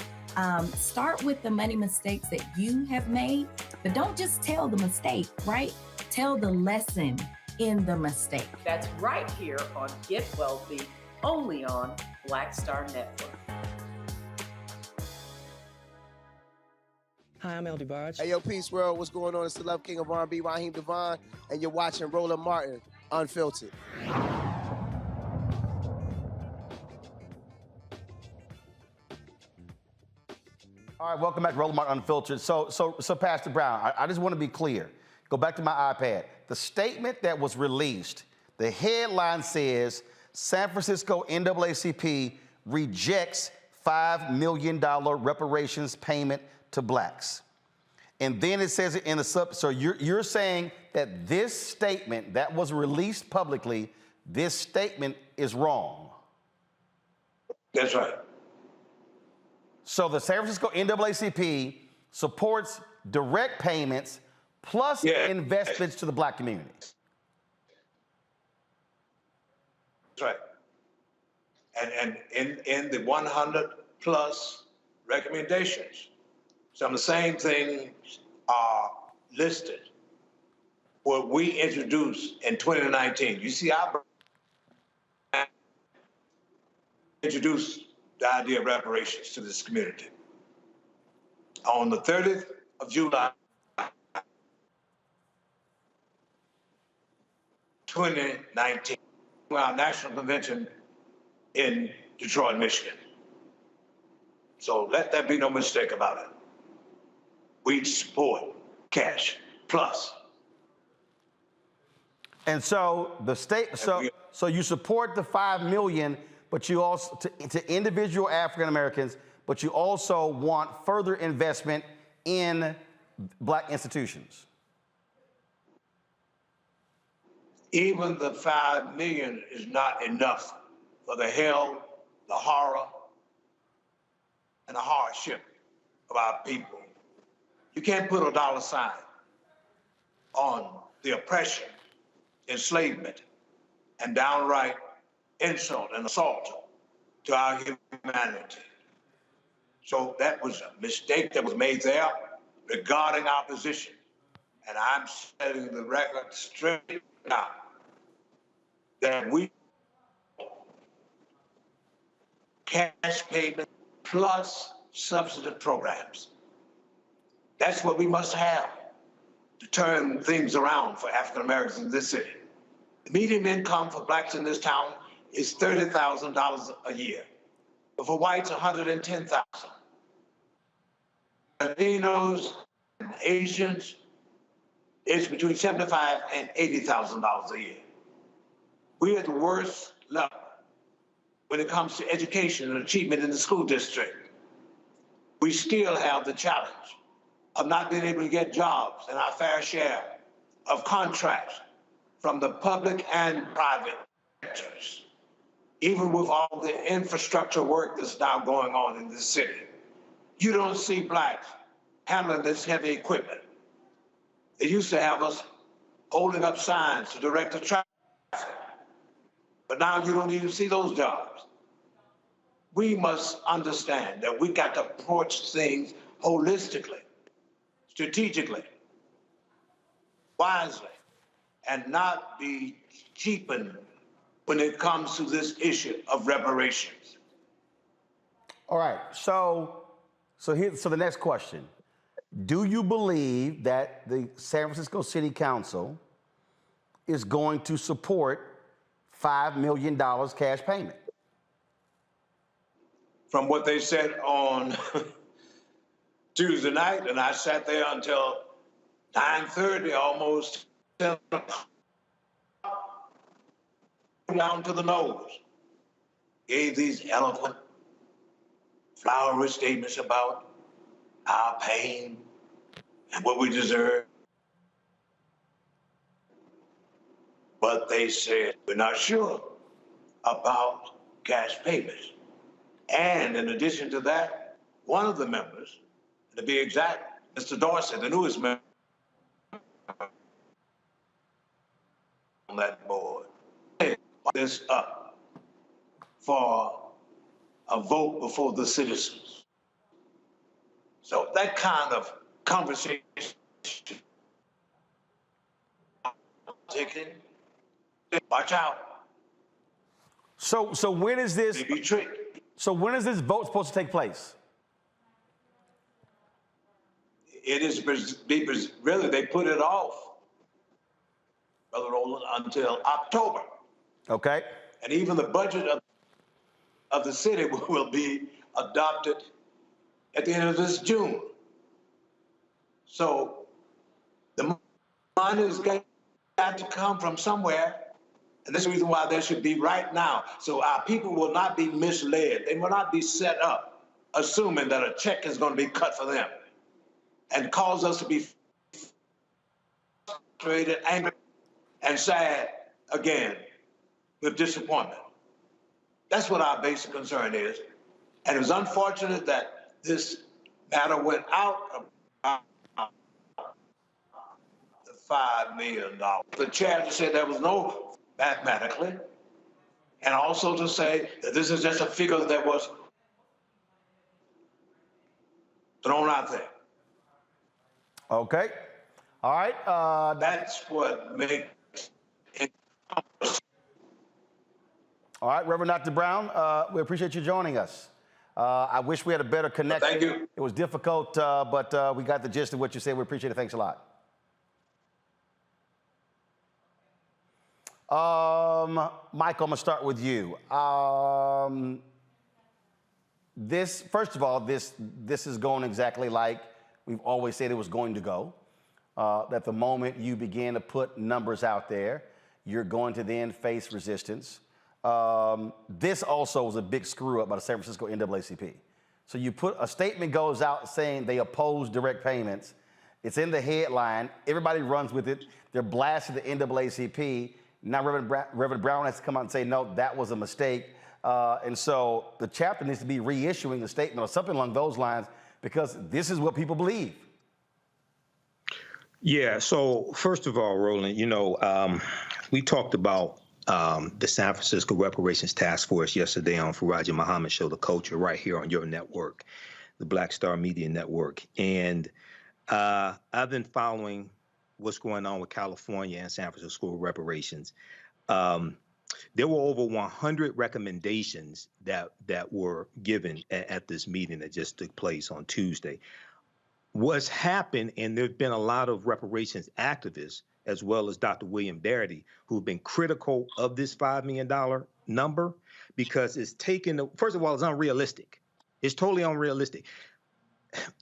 start with the money mistakes that you have made, but don't just tell the mistake, right? Tell the lesson in the mistake. That's right here on Get Wealthy, only on Black Star Network. Hi, I'm LD Barge. Hey, yo, Peace World, what's going on? It's the Love King of R&B, Raheem Devon, and you're watching Roland Martin, Unfiltered. All right, welcome back to Roland Martin Unfiltered. So Pastor Brown, I just want to be clear. Go back to my iPad. The statement that was released, the headline says, San Francisco NAACP rejects $5 million reparations payment to blacks. And then it says it in the so you're saying that this statement that was released publicly, this statement is wrong. That's right. So the San Francisco NAACP supports direct payments plus investments to the black community. That's right. And in the 100 plus recommendations, some of the same things are listed. What we introduced in 2019. You see, I introduced the idea of reparations to this community. On the 30th of July, 2019, our national convention in Detroit, Michigan. So let there be no mistake about it. We support cash plus. And so the state, so you support the $5 million, but you also to individual African Americans, but you also want further investment in black institutions. Even the $5 million is not enough for the hell, the horror, and the hardship of our people. You can't put a dollar sign on the oppression, enslavement, and downright insult and assault to our humanity. So that was a mistake that was made there regarding our position. And I'm setting the record straight now that we cash payment plus subsidy programs. That's what we must have to turn things around for African Americans in this city. The median income for blacks in this town is $30,000 a year, but for whites, $110,000. Latinos and Asians, it's between $75,000 and $80,000 a year. We are at the worst level when it comes to education and achievement in the school district. We still have the challenge of not being able to get jobs and our fair share of contracts from the public and private sectors, even with all the infrastructure work that's now going on in this city. You don't see blacks handling this heavy equipment. They used to have us holding up signs to direct the traffic, but now you don't even see those jobs. We must understand that we got to approach things holistically, strategically, wisely, and not be cheapened when it comes to this issue of reparations. All right, so the next question. Do you believe that the San Francisco City Council is going to support $5 million cash payment? From what they said on Tuesday night, and I sat there until 9:30, almost 10 o'clock, down to the nose, gave these eloquent, flowery statements about our pain and what we deserve. But they said, we're not sure about cash payments. And in addition to that, one of the members, to be exact, Mr. Dorsey, the newest member on that board, this up for a vote before the citizens. So that kind of conversation, watch out. So when is this? So when is this vote supposed to take place? it is really, they put it off, Brother Roland, until October. Okay. And even the budget of the city will be adopted at the end of this June. So the money is going to have to come from somewhere. And this is the reason why there should be right now. So our people will not be misled. They will not be set up assuming that a check is going to be cut for them and cause us to be frustrated, angry, and sad again with disappointment. That's what our basic concern is. And it was unfortunate that this matter went out of the $5 million. The chair said there was no mathematically, and also to say that this is just a figure that was thrown out there. Okay. All right. That's what makes it. All right, Reverend Dr. Brown, we appreciate you joining us. I wish we had a better connection. Thank you. It was difficult, but we got the gist of what you said. We appreciate it. Thanks a lot. Michael, I'm gonna start with you. First of all, this is going exactly like we've always said it was going to go. That the moment you begin to put numbers out there, you're going to then face resistance. This also was a big screw up by the San Francisco NAACP. So you put a statement goes out saying they oppose direct payments. It's in the headline. Everybody runs with it. They're blasting the NAACP. Now Reverend Brown has to come out and say, no, that was a mistake. And so the chapter needs to be reissuing a statement or something along those lines because this is what people believe. Yeah. So first of all, Roland, we talked about the San Francisco Reparations Task Force yesterday on Faraja Muhammad Show, The Culture, right here on your network, the Black Star Media Network. And I've been following what's going on with California and San Francisco reparations. There were over 100 recommendations that were given at this meeting that just took place on Tuesday. What's happened, and there's been a lot of reparations activists, as well as Dr. William Darity, who've been critical of this $5 million number because it's taken, first of all, it's unrealistic. It's totally unrealistic.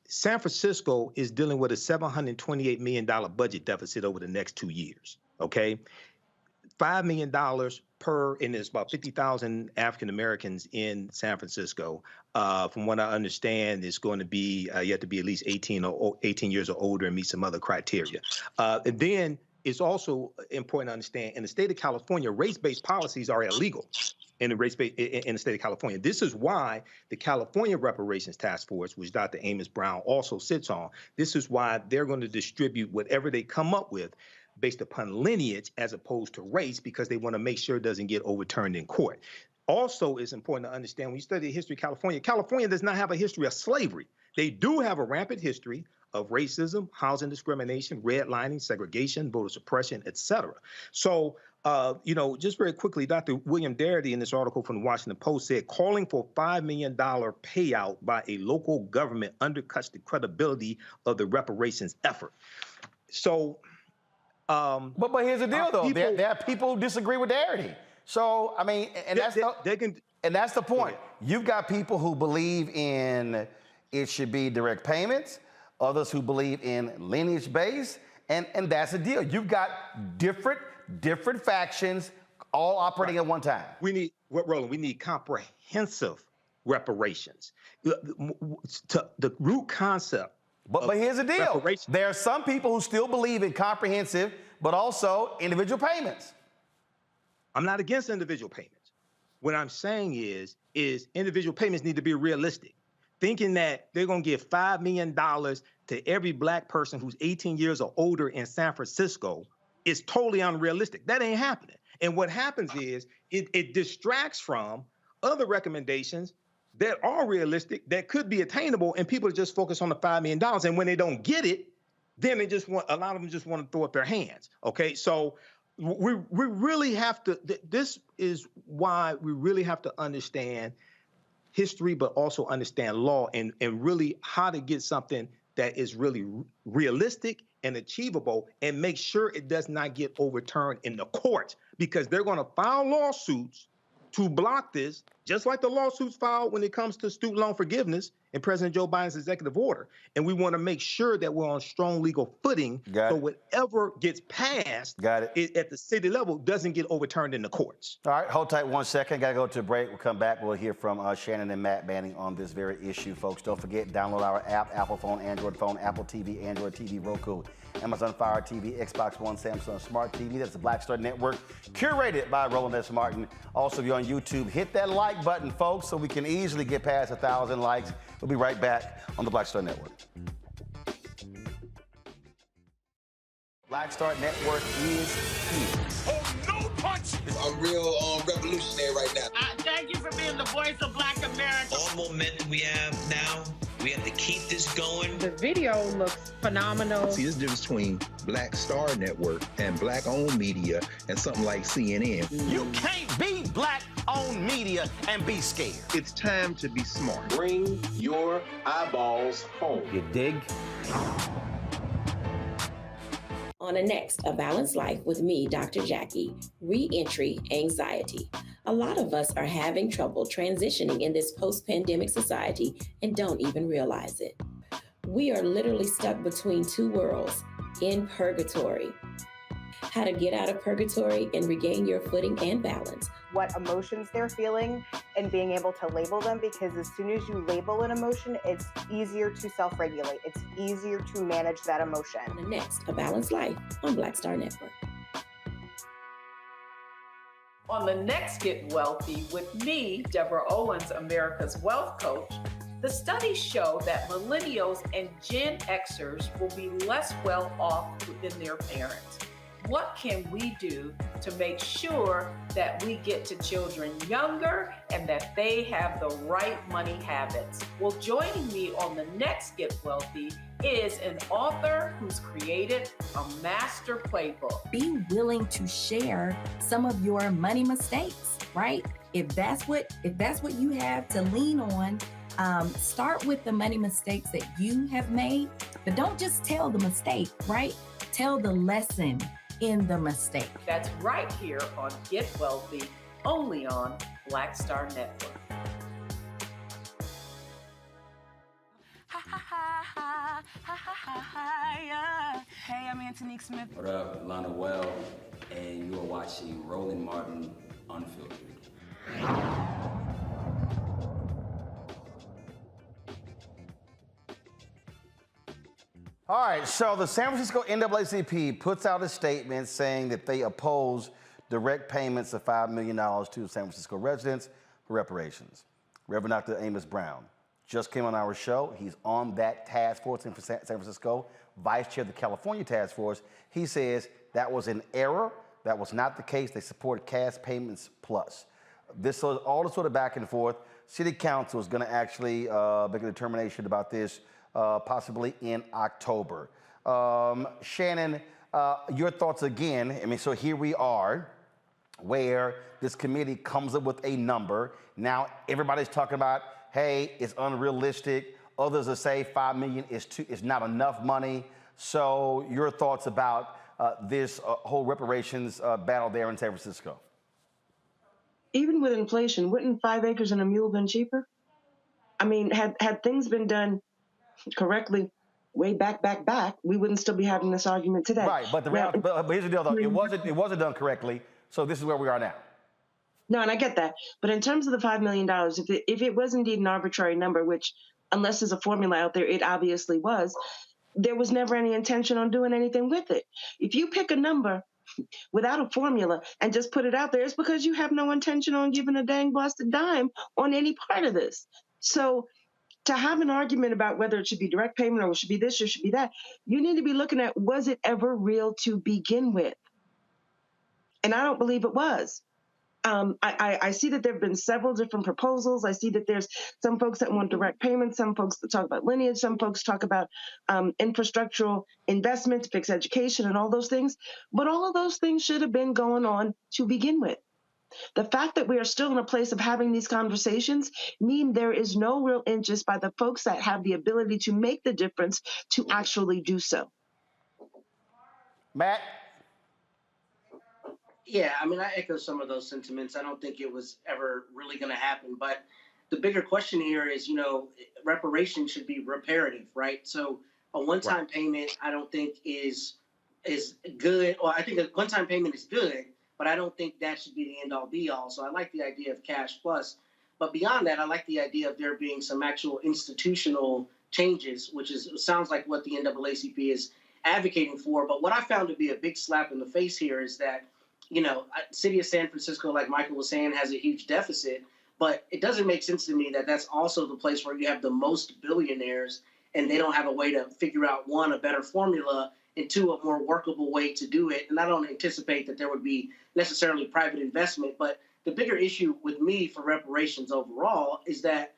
San Francisco is dealing with a $728 million budget deficit over the next 2 years, okay? $5 million per, and there's about 50,000 African Americans in San Francisco. From what I understand, it's going to be, you have to be at least 18 years or older and meet some other criteria. And then it's also important to understand, in the state of California, race-based policies are illegal in the state of California. This is why the California Reparations Task Force, which Dr. Amos Brown also sits on, this is why they're going to distribute whatever they come up with based upon lineage as opposed to race, because they want to make sure it doesn't get overturned in court. Also, it's important to understand when you study the history of California, California does not have a history of slavery. They do have a rampant history of racism, housing discrimination, redlining, segregation, voter suppression, et cetera. So, just very quickly, Dr. William Darity in this article from the Washington Post said, calling for $5 million payout by a local government undercuts the credibility of the reparations effort. So, but here's the deal, though. There are people who disagree with Darity. So, I mean, and that's the point. You've got people who believe in it should be direct payments, others who believe in lineage-based, and that's the deal. You've got different factions all operating at one time. Roland, we need comprehensive reparations. The root concept. But here's the deal. There are some people who still believe in comprehensive, but also individual payments. I'm not against individual payments. What I'm saying is individual payments need to be realistic. Thinking that they're going to give $5 million to every black person who's 18 years or older in San Francisco is totally unrealistic. That ain't happening. And what happens is it distracts from other recommendations that are realistic, that could be attainable, and people are just focused on the $5 million. And when they don't get it, then a lot of them just want to throw up their hands. Okay, so we really have to, this is why we really have to understand history, but also understand law and really how to get something that is really realistic and achievable, and make sure it does not get overturned in the court, because they're going to file lawsuits to block this, just like the lawsuits filed when it comes to student loan forgiveness and President Joe Biden's executive order. And we want to make sure that we're on strong legal footing, so whatever gets passed at the city level doesn't get overturned in the courts. All right, hold tight 1 second. Got to go to a break. We'll come back. We'll hear from Shannon and Matt Banning on this very issue, folks. Don't forget, download our app, Apple phone, Android phone, Apple TV, Android TV, Roku, Amazon Fire TV, Xbox One, Samsung Smart TV. That's the Black Star Network, curated by Roland S. Martin. Also, if you're on YouTube, hit that like button, folks, so we can easily get past 1,000 likes. We'll be right back on the Black Star Network. Black Star Network is here. Oh, no punch! I'm real revolutionary right now. Thank you for being the voice of Black America. All momentum we have now, we have to keep this going. The video looks phenomenal. See, there's a difference between Black Star Network and Black-owned media and something like CNN. You can't be Black-owned media and be scared. It's time to be smart. Bring your eyeballs home. You dig? On the next A Balanced Life with me, Dr. Jackie, re-entry anxiety. A lot of us are having trouble transitioning in this post-pandemic society and don't even realize it. We are literally stuck between two worlds, in purgatory. How to get out of purgatory and regain your footing and balance. What emotions they're feeling and being able to label them, because as soon as you label an emotion, it's easier to self-regulate. It's easier to manage that emotion. On the next A Balanced Life on Black Star Network. On the next Get Wealthy with me, Deborah Owens, America's Wealth Coach, the studies show that millennials and Gen Xers will be less well off than their parents. What can we do to make sure that we get to children younger and that they have the right money habits? Well, joining me on the next Get Wealthy is an author who's created a master playbook. Be willing to share some of your money mistakes, right? If that's what you have to lean on, start with the money mistakes that you have made, but don't just tell the mistake, right? Tell the lesson in the mistake. That's right here on Get Wealthy, only on Black Star Network. Hey, I'm Antonique Smith. What up, Lana Well, and you are watching Roland Martin Unfiltered. All right, so the San Francisco NAACP puts out a statement saying that they oppose direct payments of $5 million to San Francisco residents for reparations. Reverend Dr. Amos Brown just came on our show. He's on that task force in San Francisco, vice chair of the California task force. He says that was an error. That was not the case. They supported cash payments plus. This was all the sort of back and forth. City Council is going to actually make a determination about this possibly in October. Shannon, your thoughts again. I mean, so here we are where this committee comes up with a number. Now everybody's talking about, hey, it's unrealistic. Others will say $5 million is not enough money. So your thoughts about this whole reparations battle there in San Francisco? Even with inflation, wouldn't 5 acres and a mule been cheaper? I mean, had things been done correctly way back, we wouldn't still be having this argument today. Right, but but here's the deal, though. It wasn't done correctly, so this is where we are now. No, and I get that. But in terms of the $5 million, if it was indeed an arbitrary number, which unless there's a formula out there, it obviously was, there was never any intention on doing anything with it. If you pick a number without a formula and just put it out there, it's because you have no intention on giving a dang blasted dime on any part of this. So to have an argument about whether it should be direct payment or it should be this or should be that, you need to be looking at, was it ever real to begin with? And I don't believe it was. I see that there have been several different proposals. I see that there's some folks that want direct payments, some folks that talk about lineage, some folks talk about infrastructural investment to fix education and all those things. But all of those things should have been going on to begin with. The fact that we are still in a place of having these conversations mean there is no real interest by the folks that have the ability to make the difference to actually do so. Matt? Yeah, I mean, I echo some of those sentiments. I don't think it was ever really going to happen. But the bigger question here is, reparations should be reparative, right? So a one-time payment, I don't think is good. Or I think a one-time payment is good, but I don't think that should be the end-all, be-all. So I like the idea of cash plus. But beyond that, I like the idea of there being some actual institutional changes, which sounds like what the NAACP is advocating for. But what I found to be a big slap in the face here is that, city of San Francisco, like Michael was saying, has a huge deficit, but it doesn't make sense to me that that's also the place where you have the most billionaires and they don't have a way to figure out, one, a better formula, and two, a more workable way to do it. And I don't anticipate that there would be necessarily private investment, but the bigger issue with me for reparations overall is that,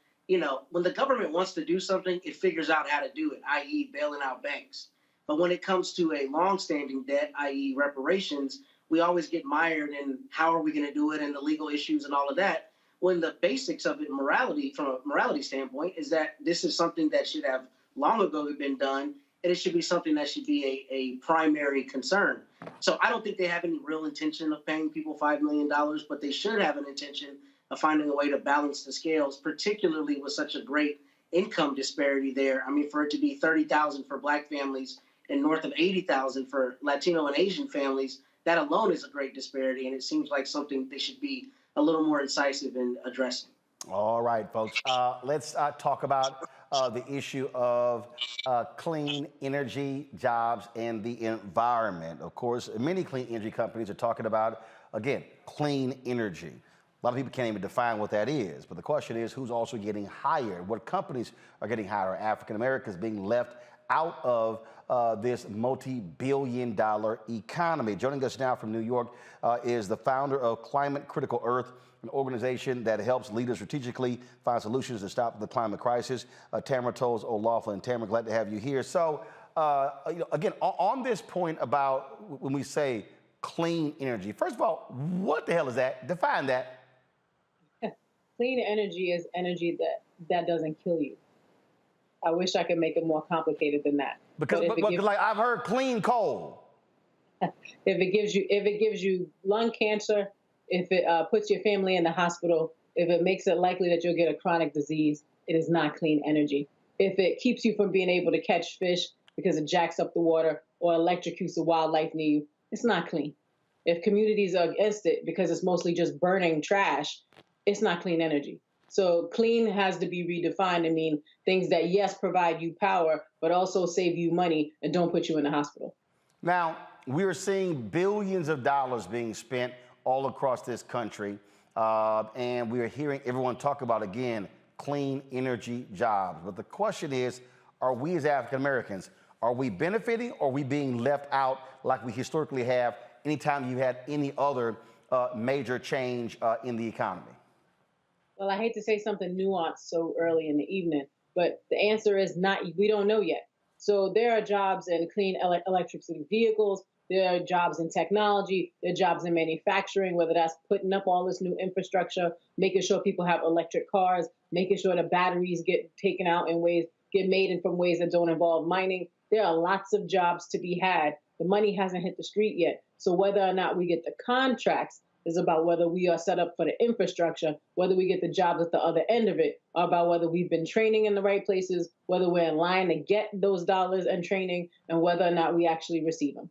when the government wants to do something, it figures out how to do it, i.e. bailing out banks. But when it comes to a longstanding debt, i.e. reparations, we always get mired in how are we going to do it and the legal issues and all of that, when the basics of it, from a morality standpoint, is that this is something that should have long ago been done, and it should be something that should be a primary concern. So I don't think they have any real intention of paying people $5 million, but they should have an intention of finding a way to balance the scales, particularly with such a great income disparity there. I mean, for it to be $30,000 for Black families and north of $80,000 for Latino and Asian families, that alone is a great disparity, and it seems like something they should be a little more incisive in addressing. All right, folks. Let's talk about the issue of clean energy, jobs, and the environment. Of course, many clean energy companies are talking about, again, clean energy. A lot of people can't even define what that is. But the question is, who's also getting hired? What companies are getting hired? Are African Americans being left out of this multi-billion-dollar economy? Joining us now from New York is the founder of Climate Critical Earth, an organization that helps leaders strategically find solutions to stop the climate crisis. Tamara Toles O'Laughlin. Tamara, glad to have you here. So, again, on this point about when we say clean energy, first of all, what the hell is that? Define that. Clean energy is energy that doesn't kill you. I wish I could make it more complicated than that. Because like I've heard clean coal. If it gives you lung cancer, if it puts your family in the hospital, if it makes it likely that you'll get a chronic disease, it is not clean energy. If it keeps you from being able to catch fish because it jacks up the water or electrocutes the wildlife near you, it's not clean. If communities are against it because it's mostly just burning trash, it's not clean energy. So clean has to be redefined to mean things that, yes, provide you power, but also save you money and don't put you in the hospital. Now, we're seeing billions of dollars being spent all across this country, and we're hearing everyone talk about, again, clean energy jobs. But the question is, are we as African Americans, are we benefiting or are we being left out like we historically have anytime you had any other major change in the economy? Well, I hate to say something nuanced so early in the evening, but the answer is not, we don't know yet. So there are jobs in clean electricity vehicles, there are jobs in technology, there are jobs in manufacturing, whether that's putting up all this new infrastructure, making sure people have electric cars, making sure the batteries get taken out in ways, get made in from ways that don't involve mining. There are lots of jobs to be had. The money hasn't hit the street yet. So whether or not we get the contracts is about whether we are set up for the infrastructure, whether we get the jobs at the other end of it, or about whether we've been training in the right places, whether we're in line to get those dollars and training, and whether or not we actually receive them.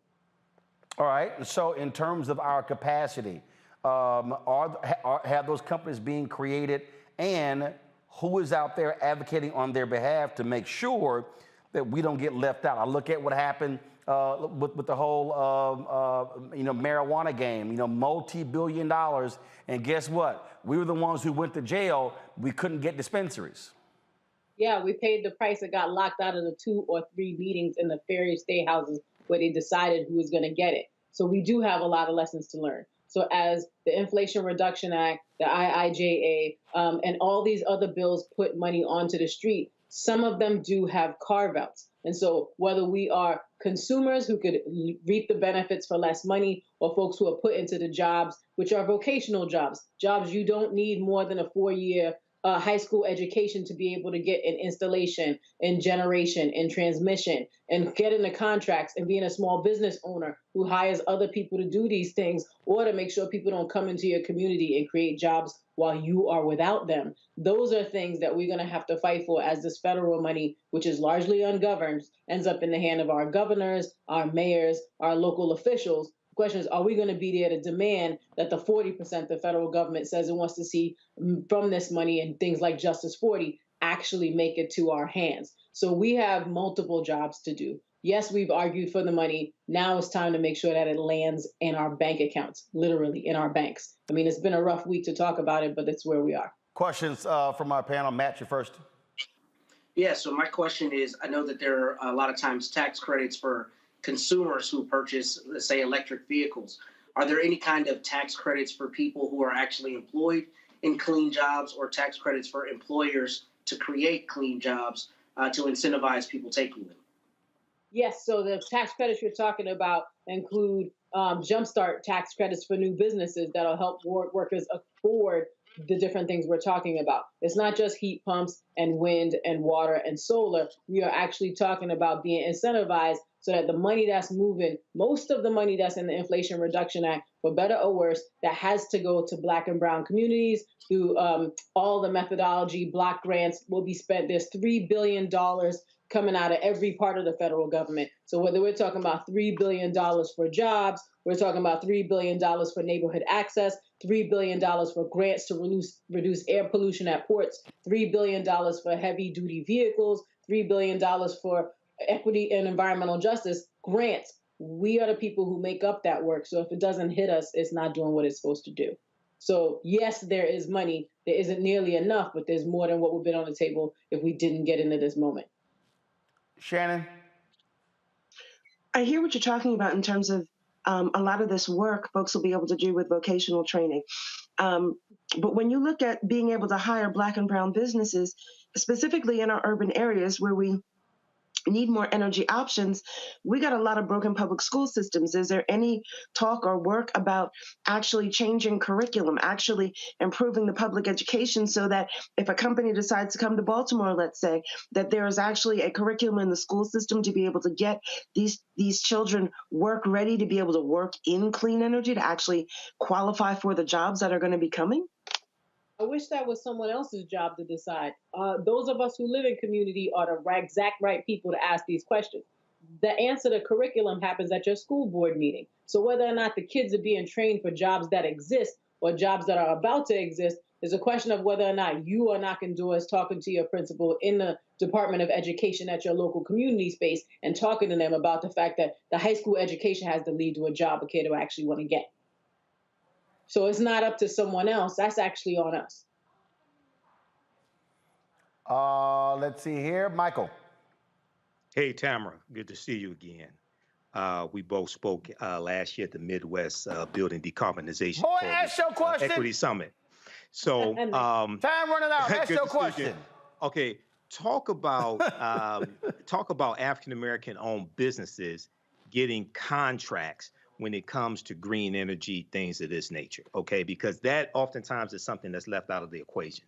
All right. So in terms of our capacity, have those companies being created, and who is out there advocating on their behalf to make sure that we don't get left out? I look at what happened with the whole marijuana game, multi-billion dollars, and guess what? We were the ones who went to jail. We couldn't get dispensaries. Yeah, we paid the price and got locked out of the 2 or 3 meetings in the various state houses where they decided who was going to get it. So we do have a lot of lessons to learn. So as the Inflation Reduction Act, the IIJA, and all these other bills put money onto the street, some of them do have carve-outs. And so whether we are consumers who could reap the benefits for less money, or folks who are put into the jobs, which are vocational jobs, jobs you don't need more than a 4-year high school education to be able to get in installation, in generation, in transmission, and get into contracts and being a small business owner who hires other people to do these things, or to make sure people don't come into your community and create jobs while you are without them. Those are things that we're going to have to fight for as this federal money, which is largely ungoverned, ends up in the hand of our governors, our mayors, our local officials. The question is, are we going to be there to demand that the 40% the federal government says it wants to see from this money and things like Justice 40 actually make it to our hands? So we have multiple jobs to do. Yes, we've argued for the money. Now it's time to make sure that it lands in our bank accounts, literally in our banks. I mean, it's been a rough week to talk about it, but it's where we are. Questions from our panel. Matt, you first. Yeah, so my question is, I know that there are a lot of times tax credits for consumers who purchase, let's say, electric vehicles. Are there any kind of tax credits for people who are actually employed in clean jobs, or tax credits for employers to create clean jobs to incentivize people taking them? Yes, so the tax credits you're talking about include jumpstart tax credits for new businesses that'll help workers afford the different things we're talking about. It's not just heat pumps and wind and water and solar. We are actually talking about being incentivized so that the money that's moving, most of the money that's in the Inflation Reduction Act, for better or worse, that has to go to Black and brown communities through all the methodology, block grants will be spent. There's $3 billion coming out of every part of the federal government. So whether we're talking about $3 billion for jobs, we're talking about $3 billion for neighborhood access, $3 billion for grants to reduce air pollution at ports, $3 billion for heavy duty vehicles, $3 billion for equity and environmental justice grants. We are the people who make up that work. So if it doesn't hit us, it's not doing what it's supposed to do. So yes, there is money. There isn't nearly enough, but there's more than what would be on the table if we didn't get into this moment. Shannon? I hear what you're talking about in terms of a lot of this work folks will be able to do with vocational training. But when you look at being able to hire Black and brown businesses, specifically in our urban areas where we need more energy options, we got a lot of broken public school systems. Is there any talk or work about actually changing curriculum, actually improving the public education so that if a company decides to come to Baltimore, let's say, that there is actually a curriculum in the school system to be able to get these children work ready to be able to work in clean energy, to actually qualify for the jobs that are going to be coming? I wish that was someone else's job to decide. Those of us who live in community are the exact right people to ask these questions. The answer to curriculum happens at your school board meeting. So whether or not the kids are being trained for jobs that exist or jobs that are about to exist is a question of whether or not you are knocking doors, talking to your principal in the Department of Education at your local community space and talking to them about the fact that the high school education has to lead to a job a kid will actually want to get. So it's not up to someone else. That's actually on us. Let's see here. Michael. Hey, Tamara. Good to see you again. We both spoke last year at the Midwest Building Decarbonization Boy, ask your question. Equity Summit. So time running out. Ask your question. Okay, talk about African American owned businesses getting contracts when it comes to green energy, things of this nature, okay? Because that oftentimes is something that's left out of the equation.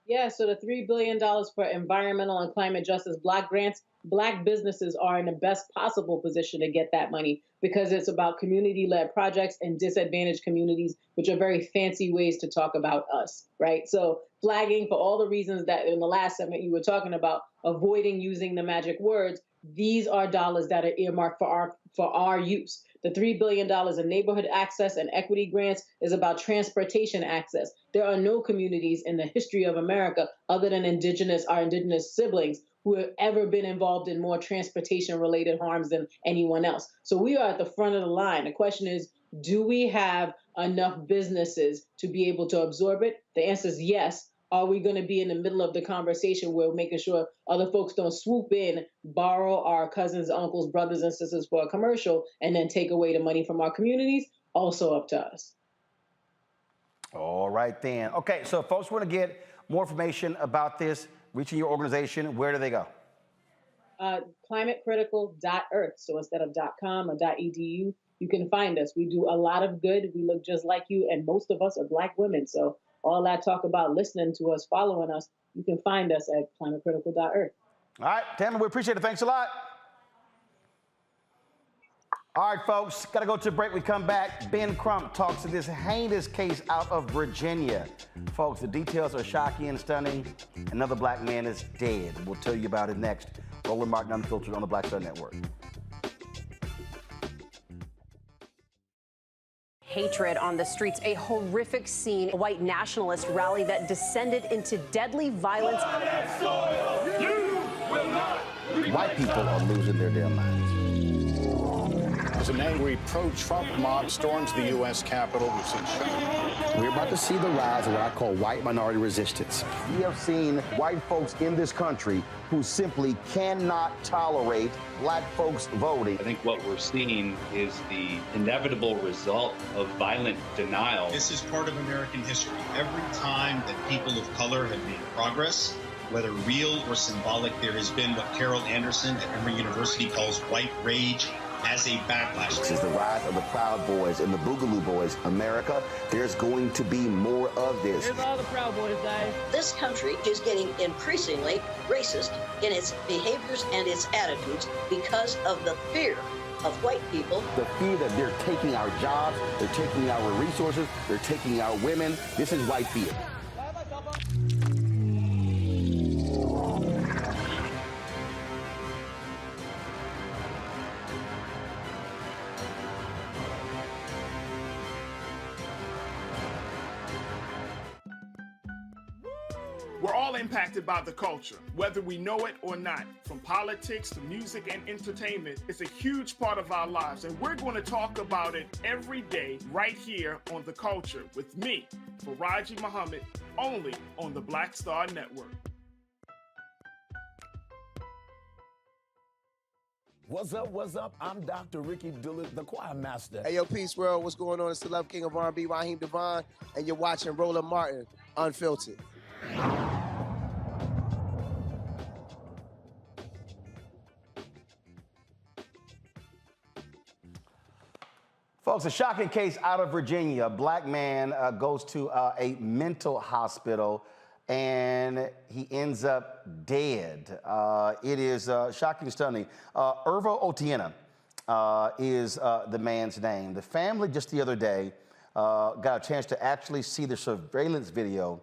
Yeah, so the $3 billion for environmental and climate justice block grants, Black businesses are in the best possible position to get that money because it's about community-led projects in disadvantaged communities, which are very fancy ways to talk about us, right? So flagging for all the reasons that in the last segment you were talking about, avoiding using the magic words, these are dollars that are earmarked for our use. The $3 billion in neighborhood access and equity grants is about transportation access. There are no communities in the history of America other than our indigenous siblings who have ever been involved in more transportation-related harms than anyone else. So we are at the front of the line. The question is, do we have enough businesses to be able to absorb it? The answer is yes. Are we going to be in the middle of the conversation where we're making sure other folks don't swoop in, borrow our cousins, uncles, brothers, and sisters for a commercial, and then take away the money from our communities? Also up to us. All right, then. Okay, so if folks want to get more information about this, reaching your organization, where do they go? climatecritical.earth. So instead of .com or .edu, you can find us. We do a lot of good. We look just like you, and most of us are Black women. So all that talk about listening to us, following us, you can find us at climatecritical.earth. All right, Tammy, we appreciate it. Thanks a lot. All right, folks, got to go to a break. We come back. Ben Crump talks to this heinous case out of Virginia. Folks, the details are shocking and stunning. Another Black man is dead. We'll tell you about it next. Roland Martin Unfiltered on the Black Star Network. Hatred on the streets, a horrific scene. A white nationalist rally that descended into deadly violence. White people are losing their damn minds. As an angry pro-Trump mob storms the U.S. Capitol, we've seen shooting. We're about to see the rise of what I call white minority resistance. We have seen white folks in this country who simply cannot tolerate Black folks voting. I think what we're seeing is the inevitable result of violent denial. This is part of American history. Every time that people of color have made progress, whether real or symbolic, there has been what Carol Anderson at Emory University calls white rage as a backlash. This is the rise of the Proud Boys and the Boogaloo Boys. America, there's going to be more of this. Here's all the Proud Boys, guys. This country is getting increasingly racist in its behaviors and its attitudes because of the fear of white people. The fear that they're taking our jobs, they're taking our resources, they're taking our women. This is white fear. We're all impacted by the culture, whether we know it or not. From politics to music and entertainment, it's a huge part of our lives, and we're going to talk about it every day right here on The Culture with me, Faraji Muhammad, only on the Black Star Network. What's up, what's up? I'm Dr. Ricky Dillard, the choir master. Hey, yo, Peace World, what's going on? It's the Love King of R&B, Raheem Devon, and you're watching Roland Martin, Unfiltered. Folks, a shocking case out of Virginia. A Black man goes to a mental hospital and he ends up dead. It is shocking, stunning. Irvo Otieno is the man's name. The family just the other day got a chance to actually see the surveillance video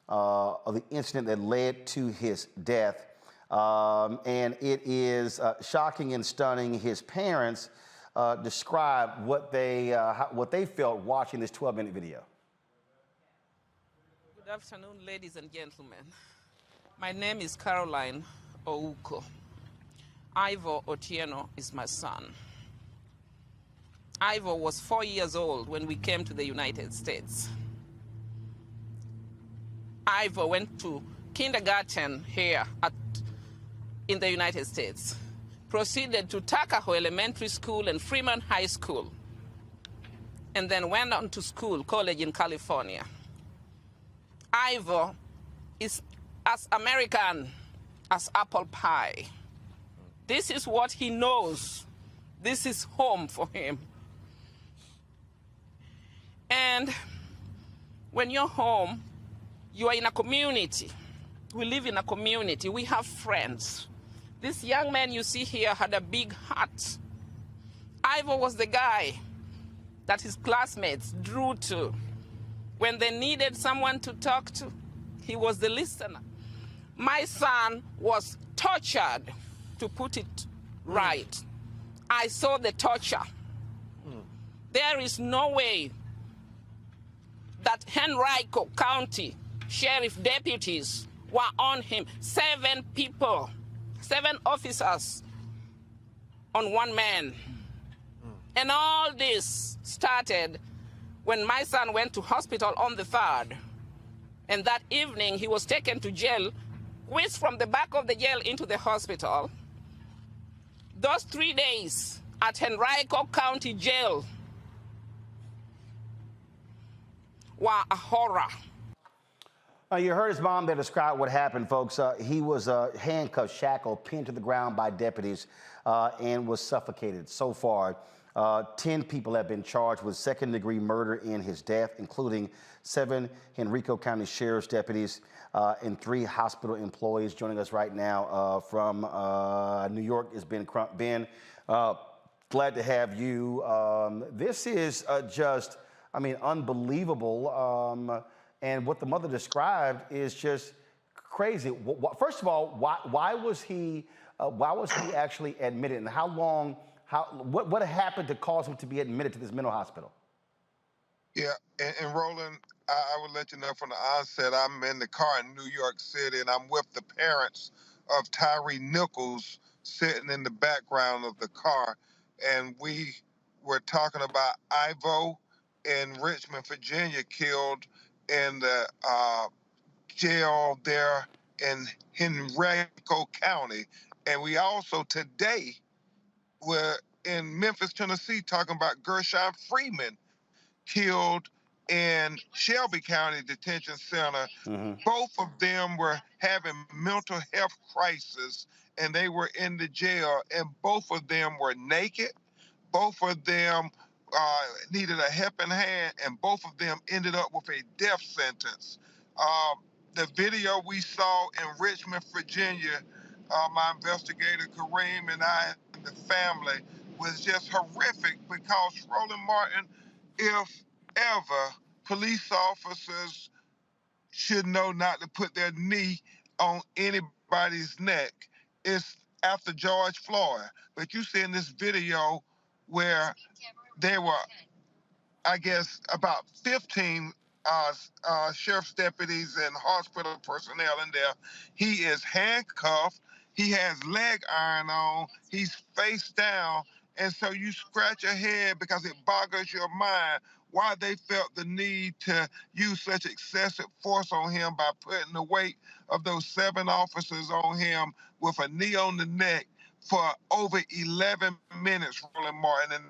of the incident that led to his death. And it is shocking and stunning. His parents describe what they felt watching this 12-minute video. Good afternoon, ladies and gentlemen. My name is Caroline Ouko. Irvo Otieno is my son. Irvo was 4 years old when we came to the United States. Irvo went to kindergarten here in the United States, proceeded to Tuckahoe Elementary School and Freeman High School, and then went on to college in California. Irvo is as American as apple pie. This is what he knows. This is home for him. And when you're home, you are in a community. We live in a community. We have friends. This young man you see here had a big heart. Irvo was the guy that his classmates drew to. When they needed someone to talk to, he was the listener. My son was tortured, to put it right. I saw the torture. There is no way that Henrico County sheriff deputies were on him. 7 people, 7 officers on one man. And all this started when my son went to hospital on the 3rd. And that evening, he was taken to jail, whisked from the back of the jail into the hospital. Those 3 days at Henrico County Jail were a horror. You heard his mom there describe what happened, folks. He was handcuffed, shackled, pinned to the ground by deputies, and was suffocated. So far, 10 people have been charged with second-degree murder in his death, including 7 Henrico County Sheriff's deputies and 3 hospital employees. Joining us right now from New York is Ben Crump. Ben, glad to have you. This is just, I mean, unbelievable. And what the mother described is just crazy. First of all, why was he actually admitted, and how long? What happened to cause him to be admitted to this mental hospital? Yeah, and Roland, I would let you know from the onset, I'm in the car in New York City, and I'm with the parents of Tyree Nichols sitting in the background of the car, and we were talking about Ivo in Richmond, Virginia, killed in the jail there in Henrico County. And we also today were in Memphis, Tennessee, talking about Gershon Freeman, killed in Shelby County Detention Center. Both of them were having mental health crisis, and they were in the jail, and both of them were naked. Both of them needed a helping hand, and both of them ended up with a death sentence. The video we saw in Richmond, Virginia, my investigator Kareem and I and the family, was just horrific because, Roland Martin, if ever police officers should know not to put their knee on anybody's neck, it's after George Floyd. But you see in this video where there were, I guess, about 15 sheriff's deputies and hospital personnel in there. He is handcuffed. He has leg iron on. He's face down. And so you scratch your head because it boggles your mind why they felt the need to use such excessive force on him by putting the weight of those 7 officers on him with a knee on the neck for over 11 minutes, Roland Martin,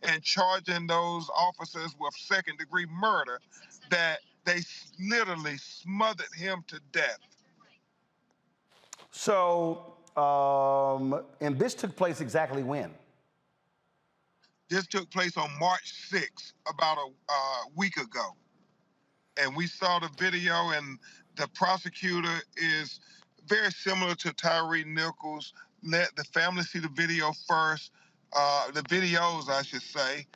and charging those officers with second-degree murder, that they literally smothered him to death. So, and this took place exactly when? This took place on March 6th, about a week ago. And we saw the video, and the prosecutor is very similar to Tyree Nichols. Let the family see the video first, the videos, I should say,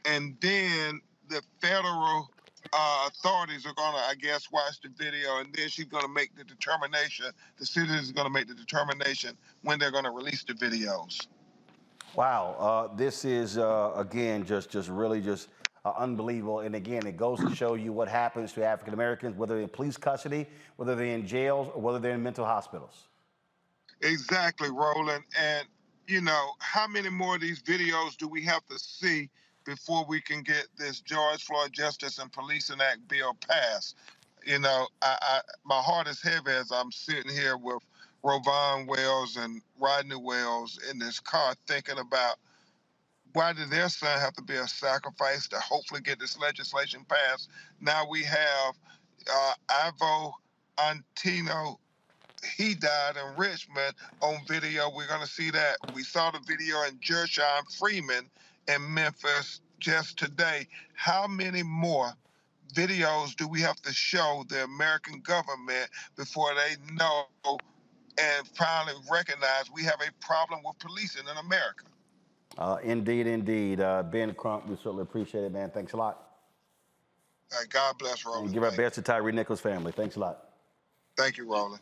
and then the federal authorities are gonna, I guess, watch the video, and then she's gonna make the determination, the citizens is gonna make the determination when they're gonna release the videos. Wow, this is, again, just really just unbelievable. And again, it goes to show you what happens to African Americans, whether they're in police custody, whether they're in jails, or whether they're in mental hospitals. Exactly, Roland. And, you know, how many more of these videos do we have to see before we can get this George Floyd Justice and Policing Act bill passed? You know, my heart is heavy as I'm sitting here with Rovon Wells and Rodney Wells in this car thinking about why did their son have to be a sacrifice to hopefully get this legislation passed. Now we have Ivo Antino. He died in Richmond on video. We're going to see that. We saw the video in Gershon Freeman in Memphis just today. How many more videos do we have to show the American government before they know and finally recognize we have a problem with policing in America? Indeed, indeed. Ben Crump, we certainly appreciate it, man. Thanks a lot. God bless, Roland. And give our best to Tyree Nichols' family. Thanks a lot. Thank you, Roland.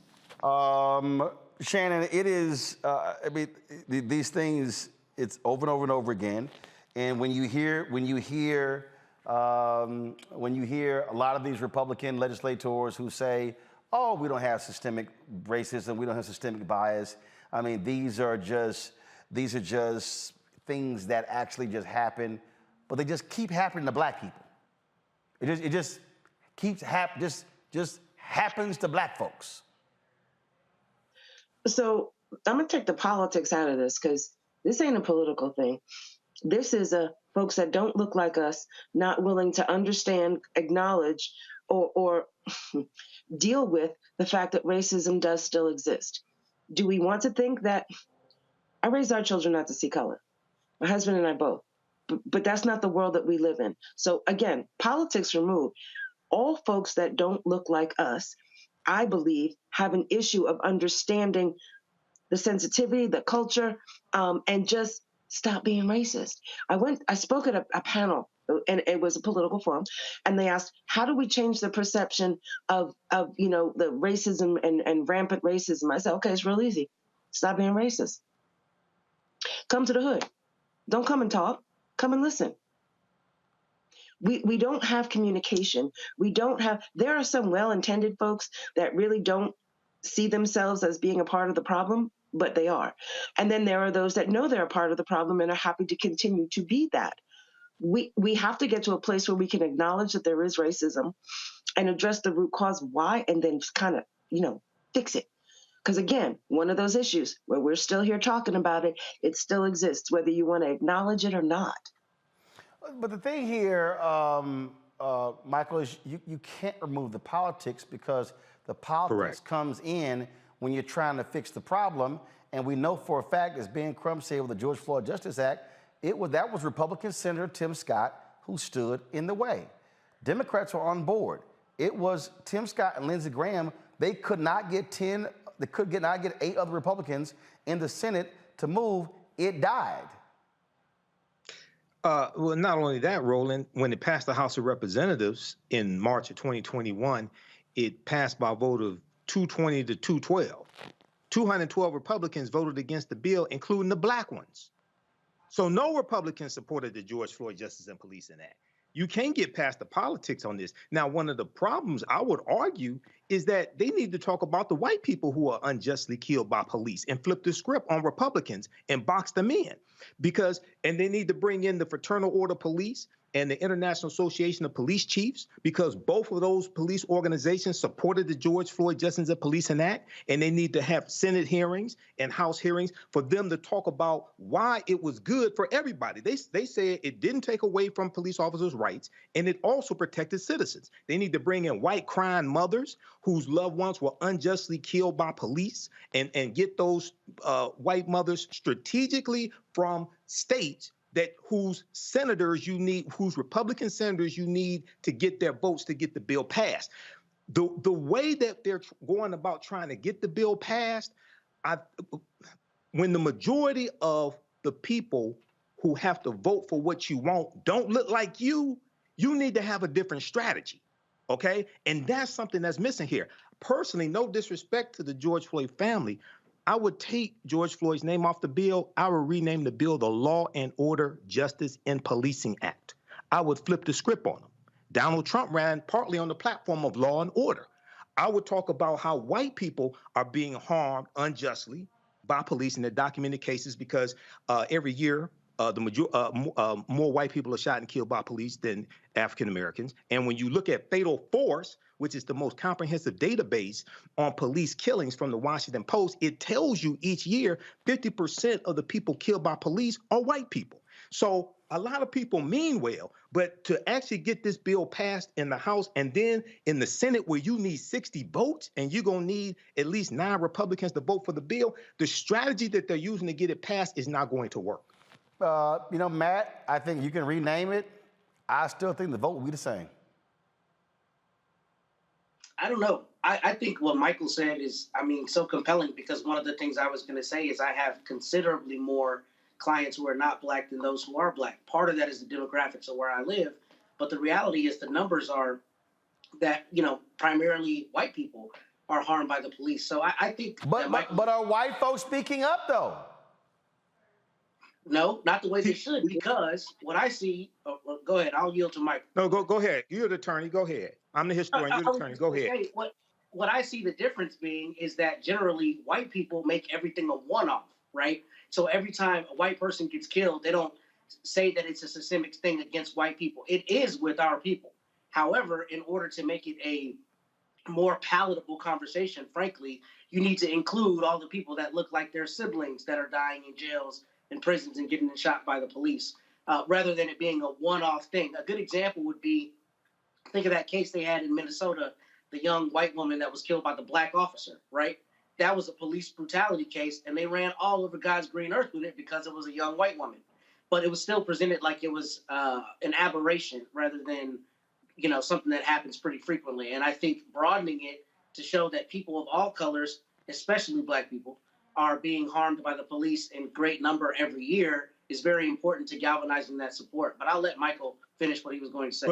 Shannon, it is, I mean, these things, it's over and over and over again. And when you hear a lot of these Republican legislators who say, oh, we don't have systemic racism, we don't have systemic bias. I mean, these are just things that actually just happen, but they just keep happening to black people. It just keeps just happens to black folks. So I'm gonna take the politics out of this because this ain't a political thing. This is folks that don't look like us, not willing to understand, acknowledge or deal with the fact that racism does still exist. Do we want to think that I raised our children not to see color? My husband and I both. But that's not the world that we live in. So again, politics removed, all folks that don't look like us, I believe, have an issue of understanding the sensitivity, the culture, and just stop being racist. I spoke at a panel, and it was a political forum, and they asked, how do we change the perception of the racism and rampant racism? I said, okay, it's real easy. Stop being racist. Come to the hood. Don't come and talk. Come and listen. We don't have communication. There are some well-intended folks that really don't see themselves as being a part of the problem, but they are. And then there are those that know they're a part of the problem and are happy to continue to be that. We have to get to a place where we can acknowledge that there is racism and address the root cause why, and then just kind of, fix it. Because again, one of those issues where we're still here talking about it, it still exists, whether you want to acknowledge it or not. But the thing here, Michael, is you can't remove the politics, because the politics comes in when you're trying to fix the problem. And we know for a fact, as Ben Crump said with the George Floyd Justice Act, that was Republican Senator Tim Scott who stood in the way. Democrats were on board. It was Tim Scott and Lindsey Graham. They could not get 8 other Republicans in the Senate to move. It died. Well, not only that, Roland, when it passed the House of Representatives in March of 2021, it passed by a vote of 220 to 212. 212 Republicans voted against the bill, including the black ones. So no Republicans supported the George Floyd Justice and Policing Act. You can't get past the politics on this. Now, one of the problems I would argue is that they need to talk about the white people who are unjustly killed by police and flip the script on Republicans and box them in. And they need to bring in the Fraternal Order Police and the International Association of Police Chiefs, because both of those police organizations supported the George Floyd Justice and Policing Act, and they need to have Senate hearings and House hearings for them to talk about why it was good for everybody. They said it didn't take away from police officers' rights, and it also protected citizens. They need to bring in white crying mothers whose loved ones were unjustly killed by police, and get those white mothers strategically from states whose senators you need, whose Republican senators you need to get their votes to get the bill passed. The way that they're going about trying to get the bill passed, when the majority of the people who have to vote for what you want don't look like you need to have a different strategy, okay? And that's something that's missing here. Personally, no disrespect to the George Floyd family, I would take George Floyd's name off the bill. I would rename the bill the Law and Order Justice and Policing Act. I would flip the script on them. Donald Trump ran partly on the platform of law and order. I would talk about how white people are being harmed unjustly by police in their documented cases, because every year more white people are shot and killed by police than African Americans. And when you look at fatal force, which is the most comprehensive database on police killings from the Washington Post, it tells you each year 50% of the people killed by police are white people. So a lot of people mean well, but to actually get this bill passed in the House and then in the Senate, where you need 60 votes and you're going to need at least 9 Republicans to vote for the bill, the strategy that they're using to get it passed is not going to work. Matt, I think you can rename it. I still think the vote will be the same. I don't know. I think what Michael said is, so compelling, because one of the things I was going to say is I have considerably more clients who are not black than those who are black. Part of that is the demographics of where I live, but the reality is the numbers are that, primarily white people are harmed by the police. So I think... But are white folks speaking up, though? No, not the way they should, because what I see... go ahead, I'll yield to Mike. No, go ahead. You're the attorney. Go ahead. I'm the historian. You're the attorney. Go ahead. What I see the difference being is that generally white people make everything a one-off, right? So every time a white person gets killed, they don't say that it's a systemic thing against white people. It is with our people. However, in order to make it a more palatable conversation, frankly, you need to include all the people that look like their siblings that are dying in jails and prisons and getting shot by the police, rather than it being a one-off thing. A good example would be Think of that case they had in Minnesota, the young white woman that was killed by the black officer, right? That was a police brutality case, and they ran all over God's green earth with it because it was a young white woman. But it was still presented like it was an aberration rather than, something that happens pretty frequently. And I think broadening it to show that people of all colors, especially black people, are being harmed by the police in great number every year is very important to galvanizing that support. But I'll let Michael finish what he was going to say.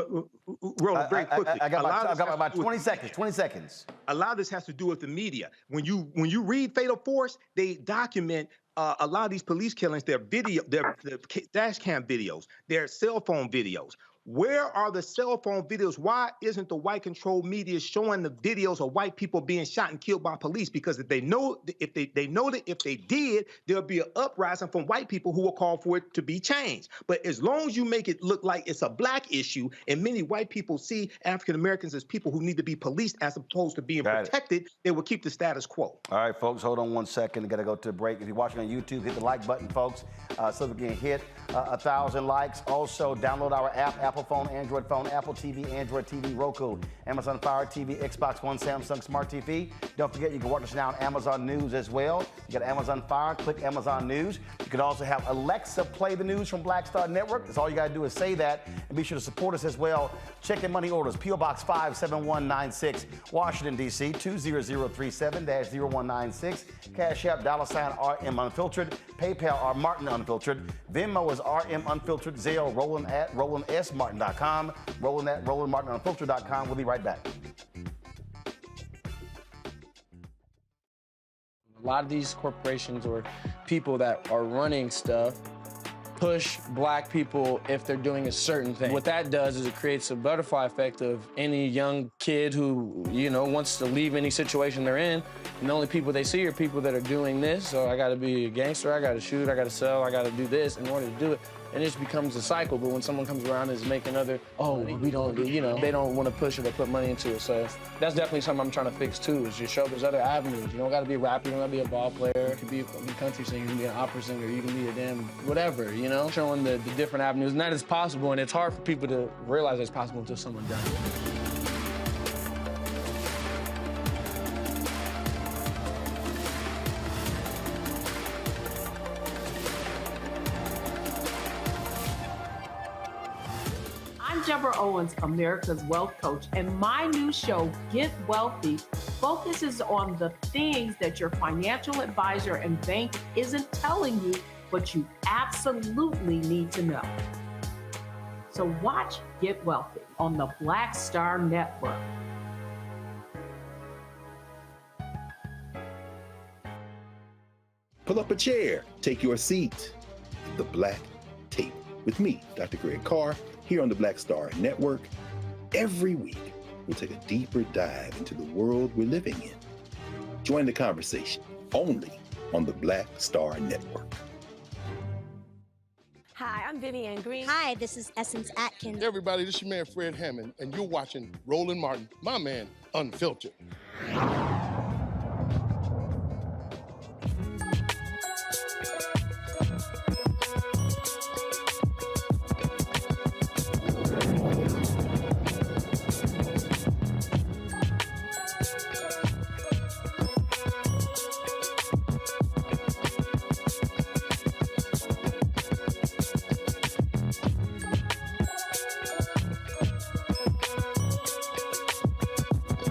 Roland, very quickly. I got about 20 seconds. 20 seconds. A lot of this has to do with the media. When you read Fatal Force, they document a lot of these police killings. Their dash cam videos, their cell phone videos. Where are the cell phone videos? Why isn't the white-controlled media showing the videos of white people being shot and killed by police? Because if they know that if they did, there'll be an uprising from white people who will call for it to be changed. But as long as you make it look like it's a black issue, and many white people see African Americans as people who need to be policed as opposed to being protected, they will keep the status quo. All right, folks, hold on 1 second. I got to go to a break. If you're watching on YouTube, hit the like button, folks, so we can hit 1,000 likes. Also, download our app, Apple phone, Android phone, Apple TV, Android TV, Roku, Amazon Fire TV, Xbox One, Samsung Smart TV. Don't forget, you can watch us now on Amazon News as well. You got Amazon Fire, click Amazon News. You can also have Alexa play the news from Black Star Network. That's all you got to do is say that, and be sure to support us as well. Check in money orders, P.O. Box 57196, Washington, D.C., 20037-0196. Cash App, $RM Unfiltered. PayPal, R Martin Unfiltered. Venmo is RM Unfiltered. Zelle, Roland at RolandSMartin.com. Roland at RolandMartinUnfiltered.com. We'll be right back. A lot of these corporations or people that are running stuff push black people if they're doing a certain thing. What that does is it creates a butterfly effect of any young kid who, wants to leave any situation they're in, and the only people they see are people that are doing this. So I gotta be a gangster, I gotta shoot, I gotta sell, I gotta do this in order to do it. And it just becomes a cycle. But when someone comes around and is making we don't do, they don't want to push it or put money into it. So that's definitely something I'm trying to fix too, is just show there's other avenues. You don't gotta be a rapper, you don't gotta be a ball player, you can be a country singer, you can be an opera singer, you can be a damn whatever, showing the different avenues. And that is possible, and it's hard for people to realize it's possible until someone does it. Deborah Owens, America's Wealth Coach, and my new show, Get Wealthy, focuses on the things that your financial advisor and bank isn't telling you, but you absolutely need to know. So watch Get Wealthy on the Black Star Network. Pull up a chair, take your seat. The Black Tape with me, Dr. Greg Carr, here on the Black Star Network. Every week, we'll take a deeper dive into the world we're living in. Join the conversation only on the Black Star Network. Hi, I'm Vivian Green. Hi, this is Essence Atkins. Hey everybody, this is your man Fred Hammond, and you're watching Roland Martin, my man, Unfiltered.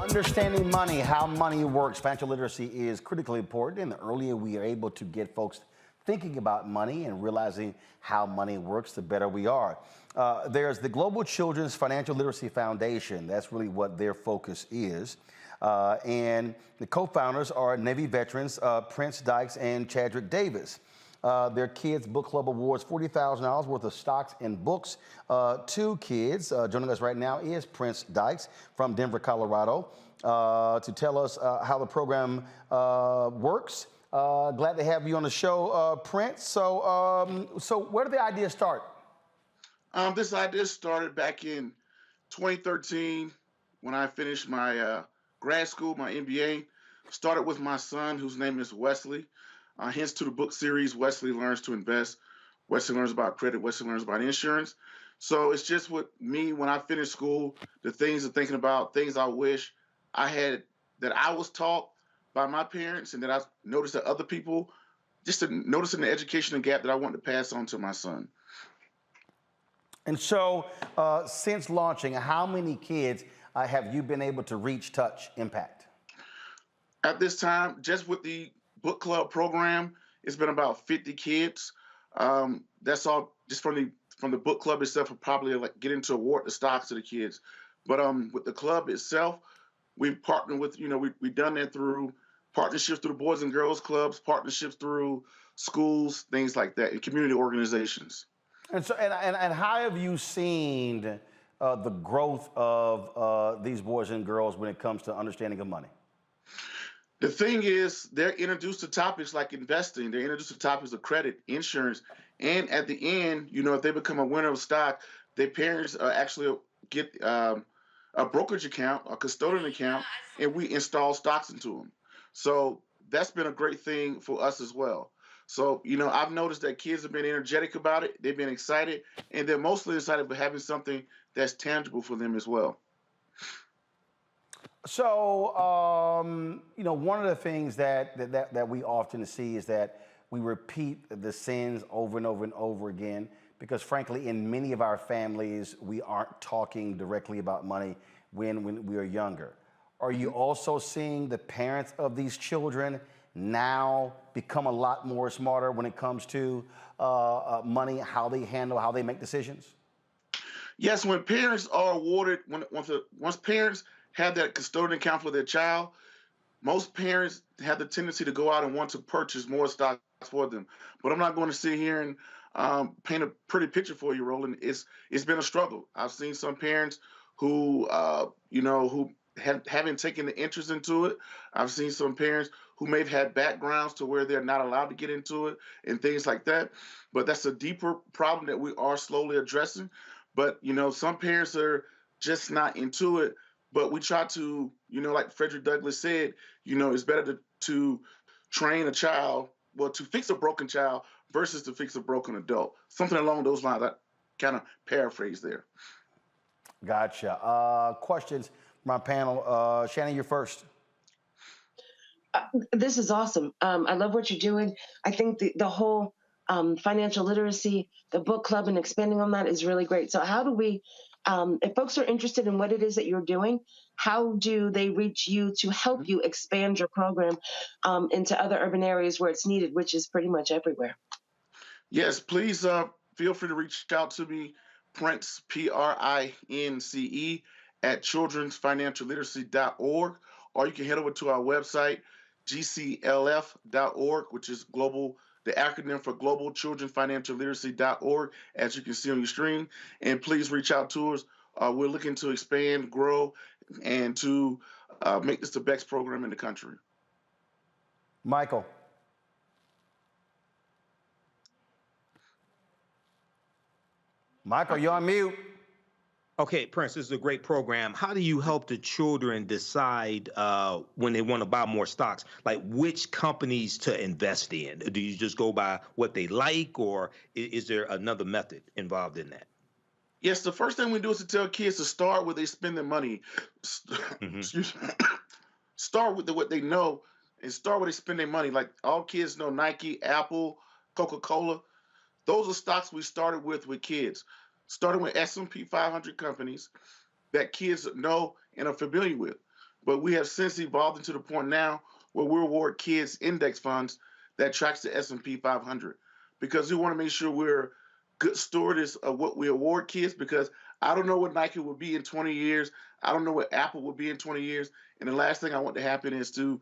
Understanding money, how money works, financial literacy is critically important, and the earlier we are able to get folks thinking about money and realizing how money works, the better we are. There's the Global Children's Financial Literacy Foundation. That's really what their focus is. And the co-founders are Navy veterans Prince Dykes and Chadrick Davis. Their Kids Book Club awards $40,000 worth of stocks and books to kids. Joining us right now is Prince Dykes from Denver, Colorado, to tell us how the program works. Glad to have you on the show, Prince. So where did the idea start? This idea started back in 2013 when I finished my grad school, my MBA. Started with my son, whose name is Wesley. Hence to the book series, Wesley Learns to Invest. Wesley learns about credit. Wesley learns about insurance. So it's just with me when I finish school, the things I'm thinking about, things I wish I had that I was taught by my parents and that I noticed that other people, just noticing the educational gap that I want to pass on to my son. And so, since launching, how many kids have you been able to reach, touch, impact? At this time, just with the book club program, it's been about 50 kids. That's all just from the book club itself. We're probably like getting to award the stocks to the kids. But with the club itself, we've partnered with, we've done that through partnerships through Boys and Girls Clubs, partnerships through schools, things like that, and community organizations. And so, and how have you seen the growth of these boys and girls when it comes to understanding of money? The thing is, they're introduced to topics like investing. They're introduced to topics of credit, insurance, and at the end, if they become a winner of stock, their parents actually get a brokerage account, a custodian account, and we install stocks into them. So that's been a great thing for us as well. So, I've noticed that kids have been energetic about it. They've been excited, and they're mostly excited for having something that's tangible for them as well. So, one of the things that we often see is that we repeat the sins over and over and over again because, frankly, in many of our families, we aren't talking directly about money when we are younger. Are you also seeing the parents of these children now become a lot more smarter when it comes to money, how they handle, how they make decisions? Yes, when parents are awarded, once parents have that custodian account for their child, most parents have the tendency to go out and want to purchase more stocks for them. But I'm not going to sit here and paint a pretty picture for you, Roland. It's been a struggle. I've seen some parents who, who haven't taken the interest into it. I've seen some parents who may have had backgrounds to where they're not allowed to get into it and things like that. But that's a deeper problem that we are slowly addressing. But, some parents are just not into it. But we try to, like Frederick Douglass said, it's better to train a child, to fix a broken child versus to fix a broken adult. Something along those lines. I kind of paraphrase there. Gotcha. Questions from our panel. Shannon, you're first. This is awesome. I love what you're doing. I think the whole financial literacy, the book club, and expanding on that is really great. So how do we, if folks are interested in what it is that you're doing, how do they reach you to help you expand your program into other urban areas where it's needed, which is pretty much everywhere? Yes, please feel free to reach out to me, Prince, Prince, at childrensfinancialliteracy.org, or you can head over to our website, gclf.org, which is global, the acronym for Global Children Financial Literacy.org, as you can see on your screen. And please reach out to us. We're looking to expand, grow, and to make this the best program in the country. Michael. Michael, you're on mute. Okay, Prince, this is a great program. How do you help the children decide when they want to buy more stocks, like which companies to invest in? Do you just go by what they like, or is there another method involved in that? Yes, the first thing we do is to tell kids to start where they spend their money. Excuse me. Start with what they know and start where they spend their money. Like all kids know Nike, Apple, Coca-Cola. Those are stocks we started with kids. Starting with S&P 500 companies that kids know and are familiar with. But we have since evolved into the point now where we award kids index funds that tracks the S&P 500 because we want to make sure we're good stewards of what we award kids, because I don't know what Nike will be in 20 years. I don't know what Apple will be in 20 years. And the last thing I want to happen is to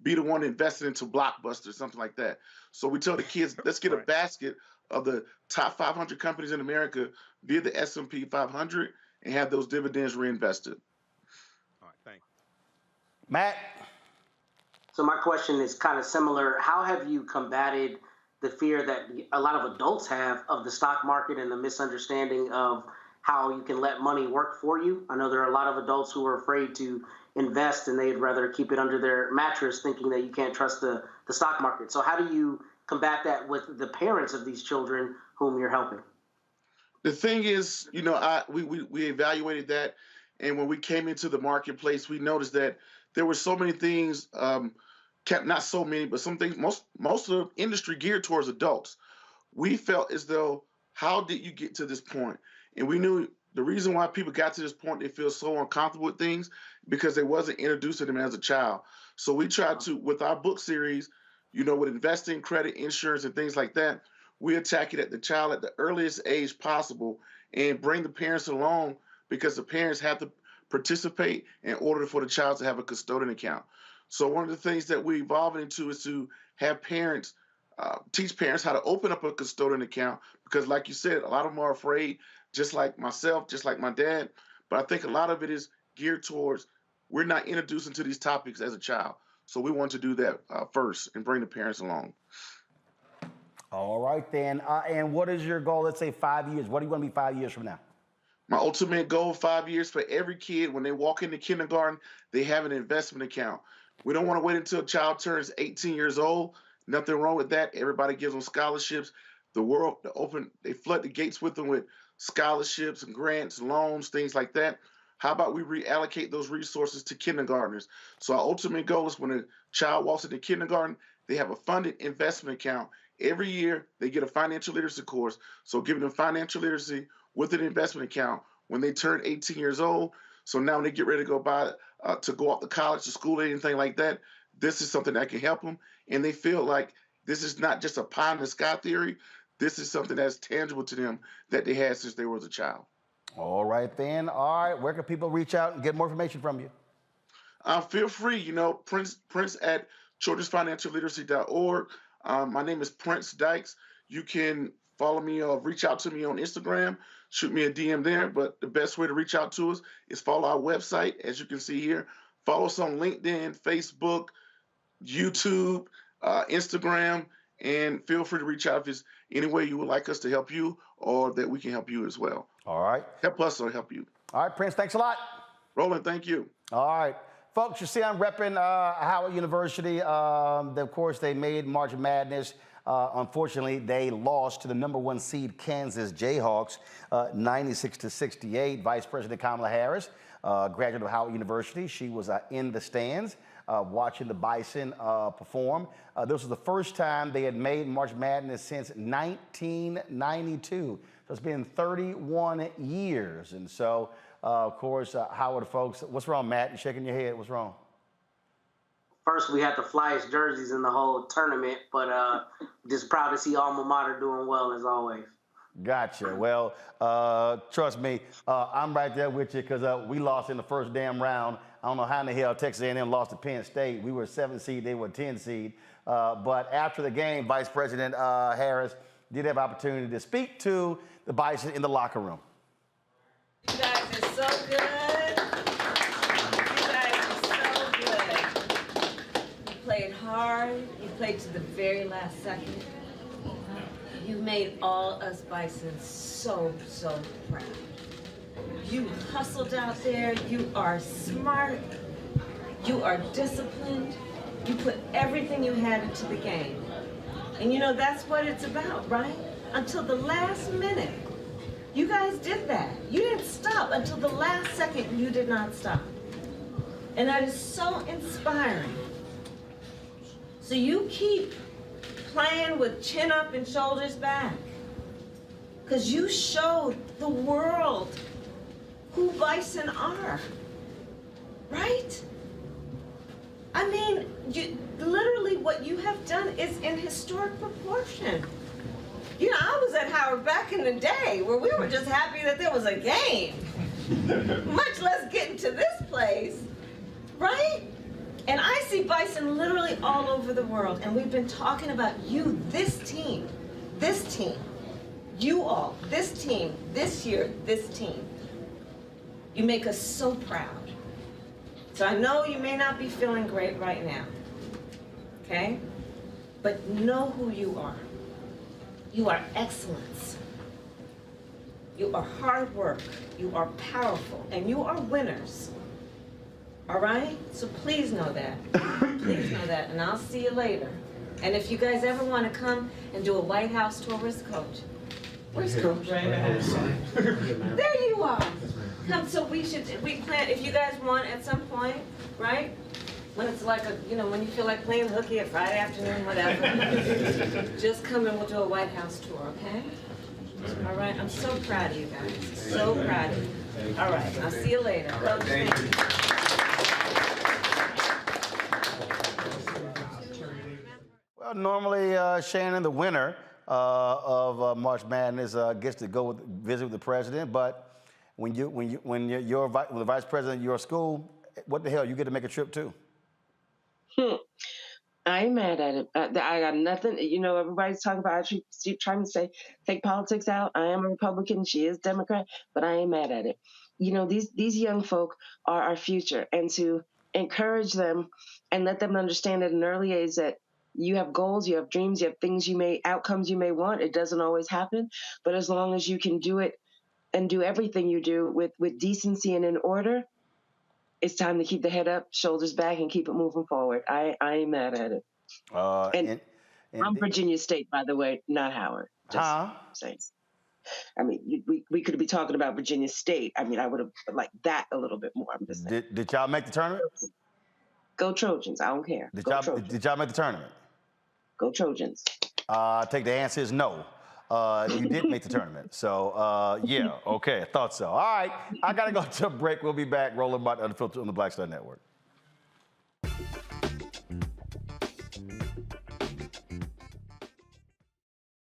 be the one invested into Blockbuster, something like that. So we tell the kids, let's get a basket of the top 500 companies in America via the S&P 500 and have those dividends reinvested. All right, thanks. Matt? So my question is kind of similar. How have you combated the fear that a lot of adults have of the stock market and the misunderstanding of how you can let money work for you? I know there are a lot of adults who are afraid to invest and they'd rather keep it under their mattress thinking that you can't trust the stock market. So how do you combat that with the parents of these children whom you're helping? The thing is, you know, we evaluated that, and when we came into the marketplace, we noticed that there were so many things, not so many, but some things, most of the industry geared towards adults. We felt as though, how did you get to this point? And we knew the reason why people got to this point, they feel so uncomfortable with things, because they wasn't introduced to them as a child. So we tried to, with our book series, you know, with investing, credit, insurance, and things like that, we attack it at the child at the earliest age possible and bring the parents along, because the parents have to participate in order for the child to have a custodian account. So one of the things that we evolve into is to have parents, teach parents how to open up a custodian account, because like you said, a lot of them are afraid, just like myself, just like my dad. But I think a lot of it is geared towards, we're not introducing to these topics as a child. So we want to do that first and bring the parents along. All right, then. And what is your goal? Let's say 5 years. What do you want to be 5 years from now? My ultimate goal, 5 years, for every kid, when they walk into kindergarten, they have an investment account. We don't want to wait until a child turns 18 years old. Nothing wrong with that. Everybody gives them scholarships. They flood the gates with them with scholarships and grants, loans, things like that. How about we reallocate those resources to kindergartners? So our ultimate goal is, when a child walks into kindergarten, they have a funded investment account. Every year, they get a financial literacy course. So giving them financial literacy with an investment account when they turn 18 years old. So now when they get ready to go off to college, to school, anything like that, this is something that can help them. And they feel like this is not just a pie in the sky theory. This is something that's tangible to them that they had since they were a child. All right, then. All right. Where can people reach out and get more information from you? Feel free, you know, Prince at childrensfinancialliteracy.org. My name is Prince Dykes. You can follow me or reach out to me on Instagram. Shoot me a DM there. But the best way to reach out to us is follow our website, as you can see here. Follow us on LinkedIn, Facebook, YouTube, Instagram, and feel free to reach out if there's any way you would like us to help you or that we can help you as well. All right. Help us or help you. All right, Prince, thanks a lot. Roland, thank you. All right. Folks, you see I'm repping Howard University. Of course, they made March Madness. Unfortunately, they lost to the #1 seed Kansas Jayhawks, 96-68. Vice President Kamala Harris, graduate of Howard University, she was in the stands watching the Bison perform. This was the first time they had made March Madness since 1992. So it's been 31 years. And so, of course, Howard folks, what's wrong, Matt? You're shaking your head. What's wrong? First, we had the flyest jerseys in the whole tournament, but just proud to see Alma Mater doing well as always. Gotcha. Well, trust me, I'm right there with you, because we lost in the first damn round. I don't know how in the hell Texas A&M lost to Penn State. We were a 7 seed, they were a 10 seed. But after the game, Vice President Harris did have opportunity to speak to the Bison in the locker room. You guys are so good. You guys are so good. You played hard. You played to the very last second. You made all us Bisons so, so proud. You hustled out there. You are smart. You are disciplined. You put everything you had into the game. And you know, that's what it's about, right? Until the last minute. You guys did that. You didn't stop until the last second. You did not stop. And that is so inspiring. So you keep playing with chin up and shoulders back, because you showed the world who Bison are, right? I mean, literally what you have done is in historic proportion. You know, I was at Howard back in the day where we were just happy that there was a game, much less getting to this place, right? And I see Bison literally all over the world, and we've been talking about you, this team, you all, this team, this year, this team. You make us so proud. So I know you may not be feeling great right now, okay? But know who you are. You are excellence. You are hard work. You are powerful, and you are winners. All right? So please know that. Please know that, and I'll see you later. And if you guys ever want to come and do a White House tour as coach, Where's Coach? There you are. Come, so we plan, if you guys want at some point, right? When it's like when you feel like playing hooky at Friday afternoon, whatever. Just come and we'll do a White House tour, okay? All right, I'm so proud of you guys. So proud of you. All right, I'll see you later. Coach, thank you. Well, normally, Shannon, the winner of March Madness gets to go visit with the president, but when you're the vice president of your school, what the hell, you get to make a trip too. I ain't mad at it. I got nothing. Everybody's talking about, I keep trying to say, take politics out. I am a Republican. She is Democrat, but I ain't mad at it. These young folk are our future, and to encourage them and let them understand at an early age that you have goals, you have dreams, you have outcomes you may want. It doesn't always happen, but as long as you can do it and do everything you do with decency and in order, it's time to keep the head up, shoulders back, and keep it moving forward. I ain't mad at it. And I'm Virginia State, by the way, not Howard. Just saying. I mean, we could be talking about Virginia State. I mean, I would have liked that a little bit more. I'm just saying. Did y'all make the tournament? Go Trojans. I don't care. Did y'all make the tournament? Go Trojans. I take the answer is no. You did make the tournament. So, yeah, okay, I thought so. All right, I got to go to a break. We'll be back. Roland Martin Unfiltered on the Black Star Network.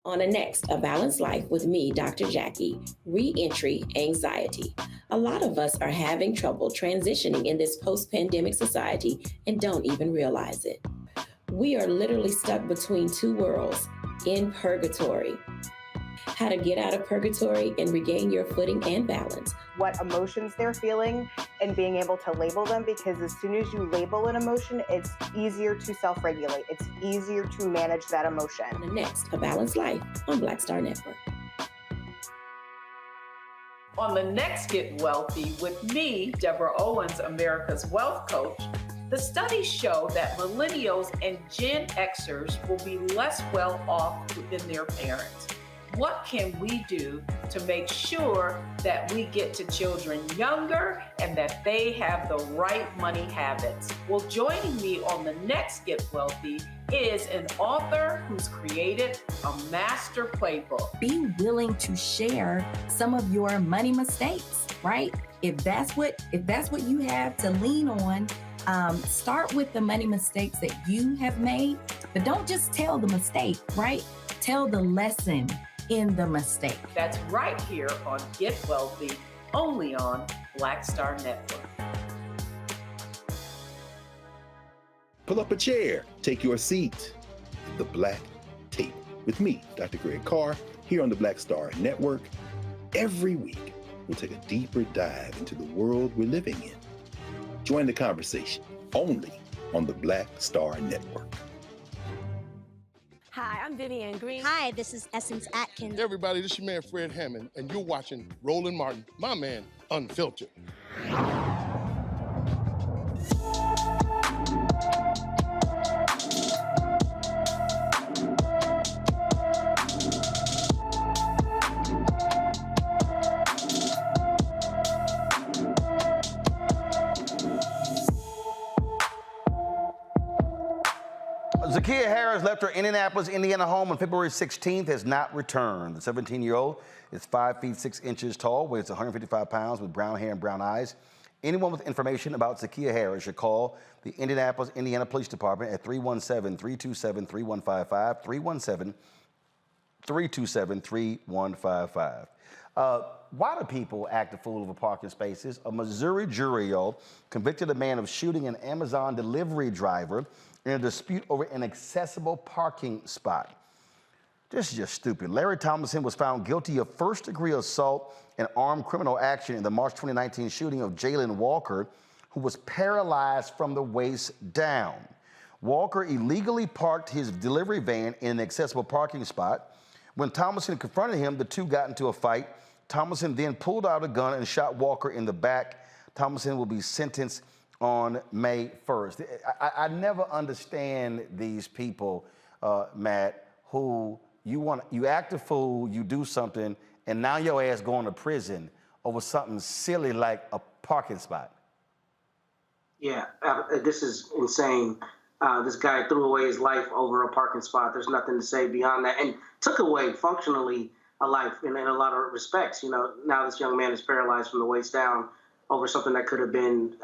On the next A Balanced Life with me, Dr. Jackie, re-entry anxiety. A lot of us are having trouble transitioning in this post-pandemic society and don't even realize it. We are literally stuck between two worlds, in purgatory. How to get out of purgatory and regain your footing and balance. What emotions they're feeling and being able to label them, because as soon as you label an emotion, it's easier to self-regulate. It's easier to manage that emotion. On the next A Balanced Life on Black Star Network. On the next Get Wealthy with me, Deborah Owens, America's Wealth Coach, the studies show that millennials and Gen Xers will be less well off than their parents. What can we do to make sure that we get to children younger and that they have the right money habits? Well, joining me on the next Get Wealthy is an author who's created a master playbook. Be willing to share some of your money mistakes, right? If that's what you have to lean on, start with the money mistakes that you have made, but don't just tell the mistake, right? Tell the lesson in the mistake. That's right here on Get Wealthy, only on Black Star Network. Pull up a chair, take your seat. The Black Tape with me, Dr. Greg Carr, here on the Black Star Network. Every week, we'll take a deeper dive into the world we're living in. Join the conversation only on the Black Star Network. Hi, I'm Vivian Green. Hi, this is Essence Atkins. Everybody, this is your man Fred Hammond, and you're watching Roland Martin, my man, Unfiltered. Zakiya Harris left her Indianapolis, Indiana home on February 16th, has not returned. The 17-year-old is 5 feet 6 inches tall, weighs 155 pounds, with brown hair and brown eyes. Anyone with information about Zakiya Harris should call the Indianapolis, Indiana Police Department at 317-327-3155, 317-327-3155. Why do people act a fool over parking spaces? A Missouri jury convicted a man of shooting an Amazon delivery driver in a dispute over an accessible parking spot. This is just stupid. Larry Thomason was found guilty of first-degree assault and armed criminal action in the March 2019 shooting of Jalen Walker, who was paralyzed from the waist down. Walker illegally parked his delivery van in an accessible parking spot. When Thomason confronted him, the two got into a fight. Thomason then pulled out a gun and shot Walker in the back. Thomason will be sentenced on May 1st. I never understand these people, Matt, who you act a fool, you do something, and now your ass going to prison over something silly like a parking spot. Yeah, this is insane. This guy threw away his life over a parking spot. There's nothing to say beyond that, and took away functionally a life in a lot of respects. You know, now this young man is paralyzed from the waist down over something that could have been,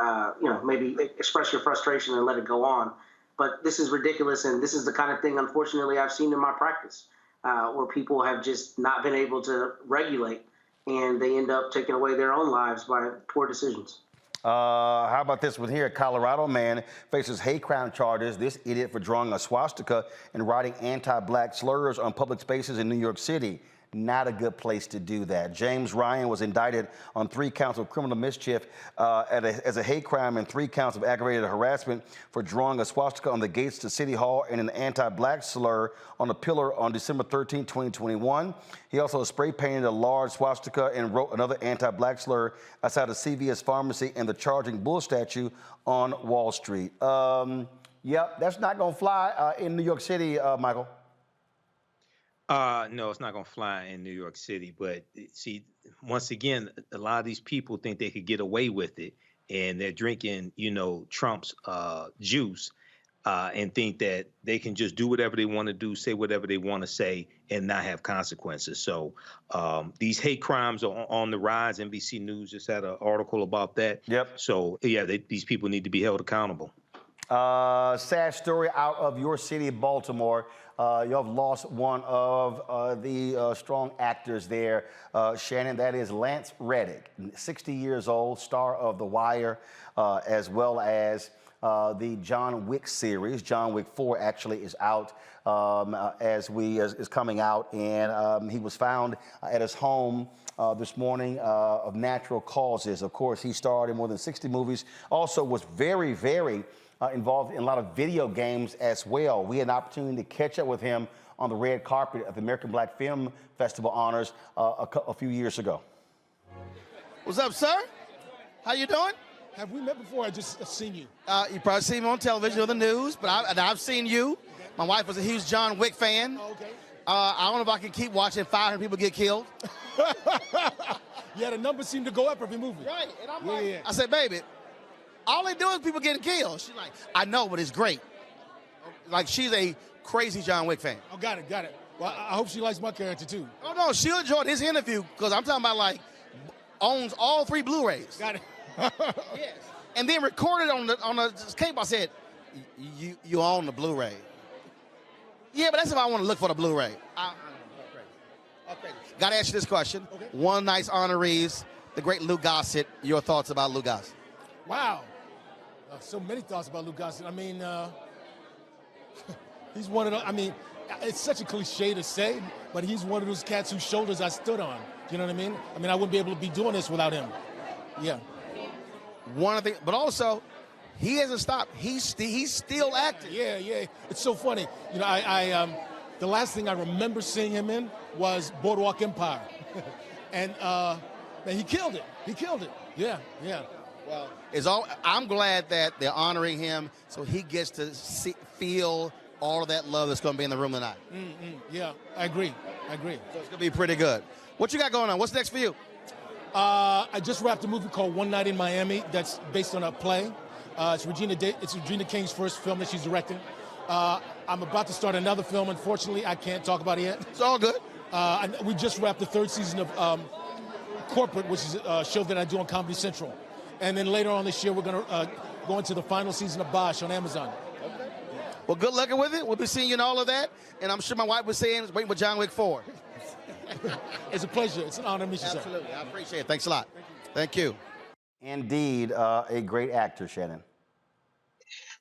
maybe express your frustration and let it go on. But this is ridiculous, and this is the kind of thing, unfortunately, I've seen in my practice, where people have just not been able to regulate, and they end up taking away their own lives by poor decisions. How about this one here? A Colorado man faces hate crime charges. This idiot for drawing a swastika and writing anti-black slurs on public spaces in New York City. Not a good place to do that. James Ryan was indicted on 3 counts of criminal mischief as a hate crime and 3 counts of aggravated harassment for drawing a swastika on the gates to City Hall and an anti-black slur on a pillar on December 13, 2021. He also spray painted a large swastika and wrote another anti-black slur outside a CVS pharmacy and the Charging Bull statue on Wall Street. Yep, that's not going to fly in New York City, Michael. No, it's not going to fly in New York City. But see, once again, a lot of these people think they could get away with it, and they're drinking, Trump's juice, and think that they can just do whatever they want to do, say whatever they want to say, and not have consequences. So these hate crimes are on the rise. NBC News just had an article about that. Yep. So yeah, these people need to be held accountable. Sad story out of your city, Baltimore. You have lost one of the strong actors there, Shannon. That is Lance Reddick, 60 years old, star of The Wire, as well as the John Wick series. John Wick 4 actually is out is coming out, and he was found at his home this morning of natural causes. Of course, he starred in more than 60 movies. Also was very, very involved in a lot of video games as well. We had an opportunity to catch up with him on the red carpet at the American Black Film Festival Honors a few years ago. What's up, sir? How you doing? Have we met before? I just seen you. You probably seen me on television or the news, but I've seen you. My wife was a huge John Wick fan. Oh, okay. I don't know if I can keep watching 500 people get killed. Yeah, the numbers seem to go up every movie. Right, and I'm I said, baby, all they do is people getting killed. She's like, I know, but it's great. Like, she's a crazy John Wick fan. Oh, got it. Well, I hope she likes my character, too. Oh, no, she'll enjoy this interview, because I'm talking about, like, owns all 3 Blu-rays. Got it. Yes. And then recorded on the cable. I said, you own the Blu-ray. Yeah, but that's if I want to look for the Blu-ray. Got to ask you this question. Okay. One night's honorees, the great Lou Gossett. Your thoughts about Lou Gossett? Wow. So many thoughts about Lou Gossett. I mean, he's one of the, it's such a cliche to say, but he's one of those cats whose shoulders I stood on. You know what I mean? I wouldn't be able to be doing this without him. Yeah. One of the, but also, he hasn't stopped. He's still acting. Yeah. It's so funny. The last thing I remember seeing him in was Boardwalk Empire. And man, he killed it. Yeah. Well, I'm glad that they're honoring him so he gets to feel all of that love that's going to be in the room tonight. Yeah, I agree. So it's going to be pretty good. What you got going on? What's next for you? I just wrapped a movie called One Night in Miami that's based on a play. It's Regina King's first film that she's directing. I'm about to start another film. Unfortunately, I can't talk about it yet. It's all good. We just wrapped the 3rd season of Corporate, which is a show that I do on Comedy Central. And then later on this year, we're going to go into the final season of Bosch on Amazon. Okay. Well, good luck with it. We'll be seeing you in all of that. And I'm sure my wife was saying, waiting for John Wick 4. It's a pleasure. It's an honor to meet you, sir. Absolutely. I appreciate it. Thanks a lot. Thank you. Indeed, a great actor, Shannon.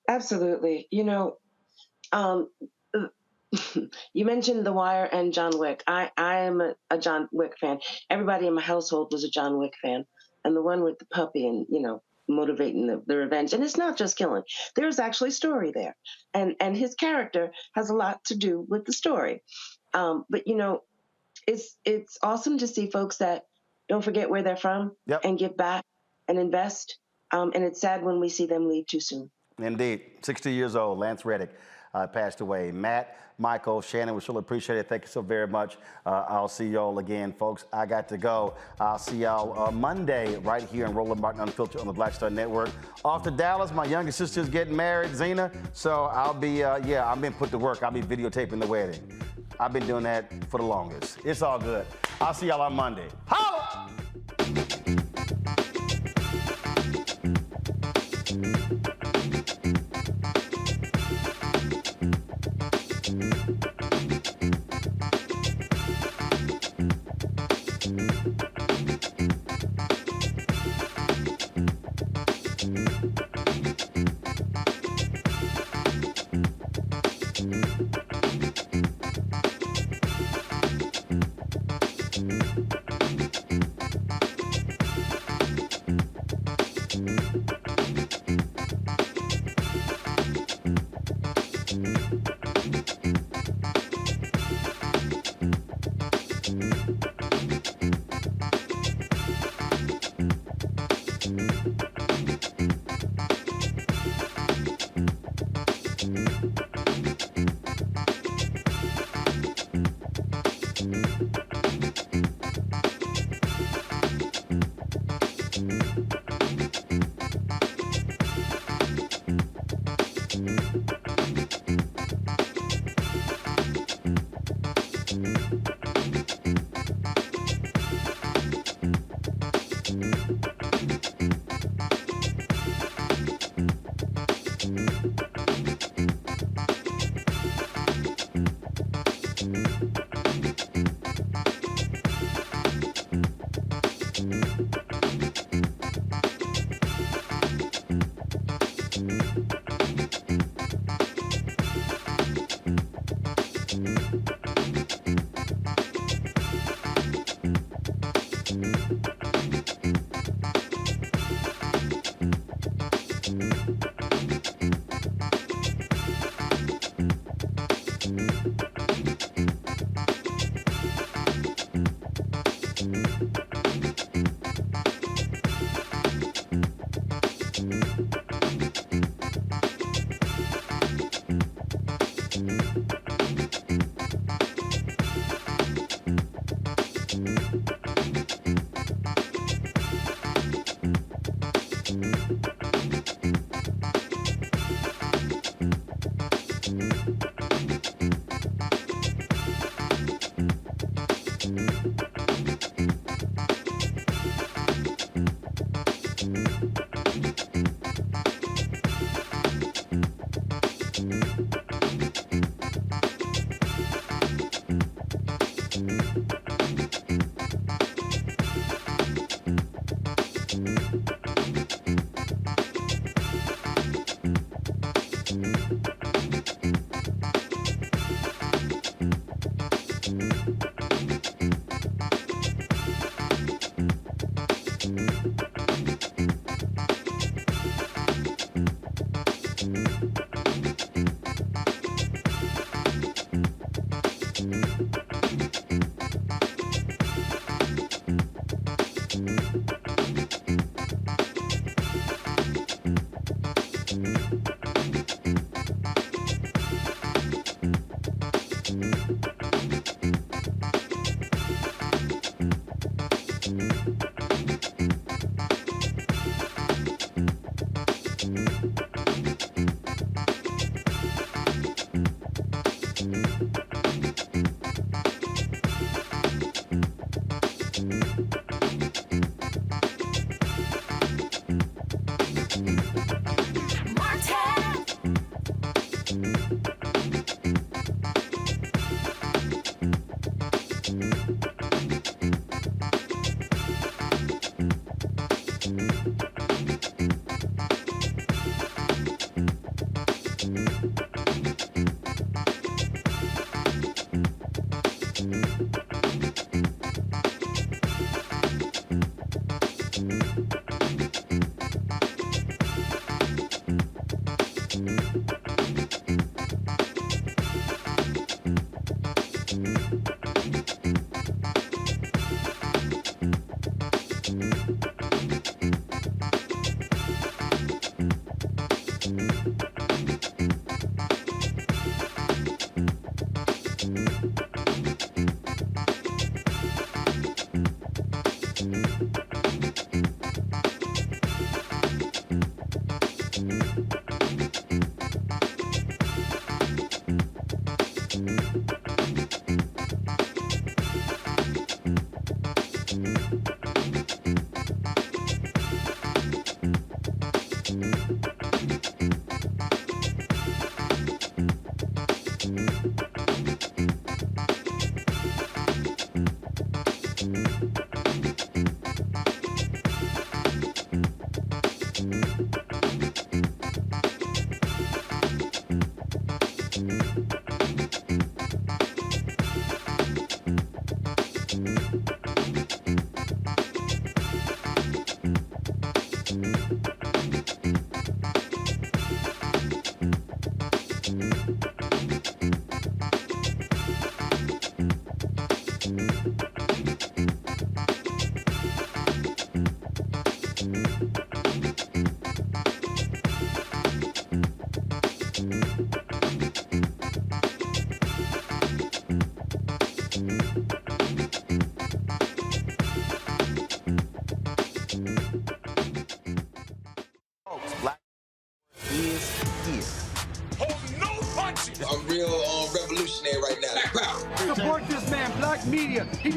Absolutely. You mentioned The Wire and John Wick. I am a John Wick fan. Everybody in my household was a John Wick fan. And the one with the puppy and, motivating the revenge. And it's not just killing. There's actually story there. And his character has a lot to do with the story. But, it's awesome to see folks that don't forget where they're from and give back and invest. And it's sad when we see them leave too soon. Indeed. 60 years old, Lance Reddick. passed away. Matt, Michael, Shannon, we surely appreciate it. Thank you so very much. I'll see y'all again, folks. I got to go. I'll see y'all Monday right here in Roland Martin Unfiltered on the Black Star Network. Off to Dallas, my youngest sister's getting married, Zena. So I'll be, I've been put to work. I'll be videotaping the wedding. I've been doing that for the longest. It's all good. I'll see y'all on Monday. Holla!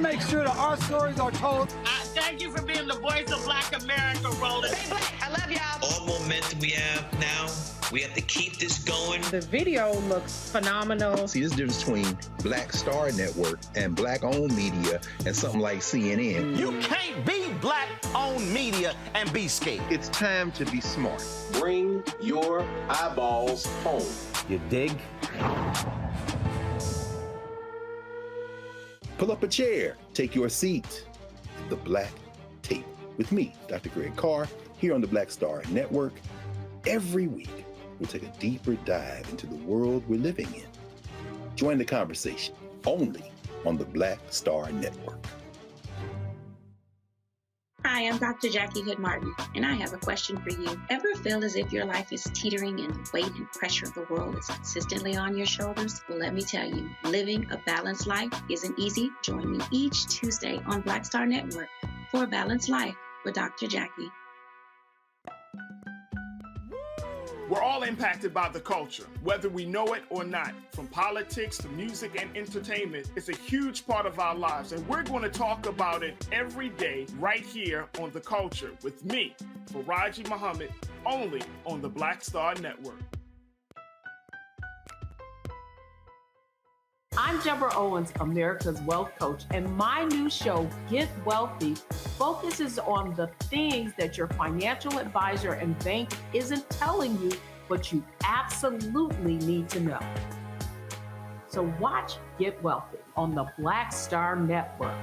make sure that our stories are told. Thank you for being the voice of Black America, Roland. Stay black. I love y'all. All momentum we have now, we have to keep this going. The video looks phenomenal. See, there's a difference between Black Star Network and Black-owned media and something like CNN. You can't be Black-owned media and be scared. It's time to be smart. Bring your eyeballs home. You dig? Pull up a chair, take your seat. The Black Tape with me, Dr. Greg Carr, here on the Black Star Network. Every week, we'll take a deeper dive into the world we're living in. Join the conversation only on the Black Star Network. Hi, I'm Dr. Jackie Hood Martin, and I have a question for you. Ever feel as if your life is teetering and the weight and pressure of the world is consistently on your shoulders? Well, let me tell you, living a balanced life isn't easy. Join me each Tuesday on Black Star Network for A Balanced Life with Dr. Jackie. We're all impacted by the culture, whether we know it or not. From politics to music and entertainment, it's a huge part of our lives, and we're going to talk about it every day right here on The Culture with me, Faraji Muhammad, only on the Black Star Network. I'm Deborah Owens, America's Wealth Coach, and my new show, Get Wealthy, focuses on the things that your financial advisor and bank isn't telling you, but you absolutely need to know. So watch Get Wealthy on the Black Star Network.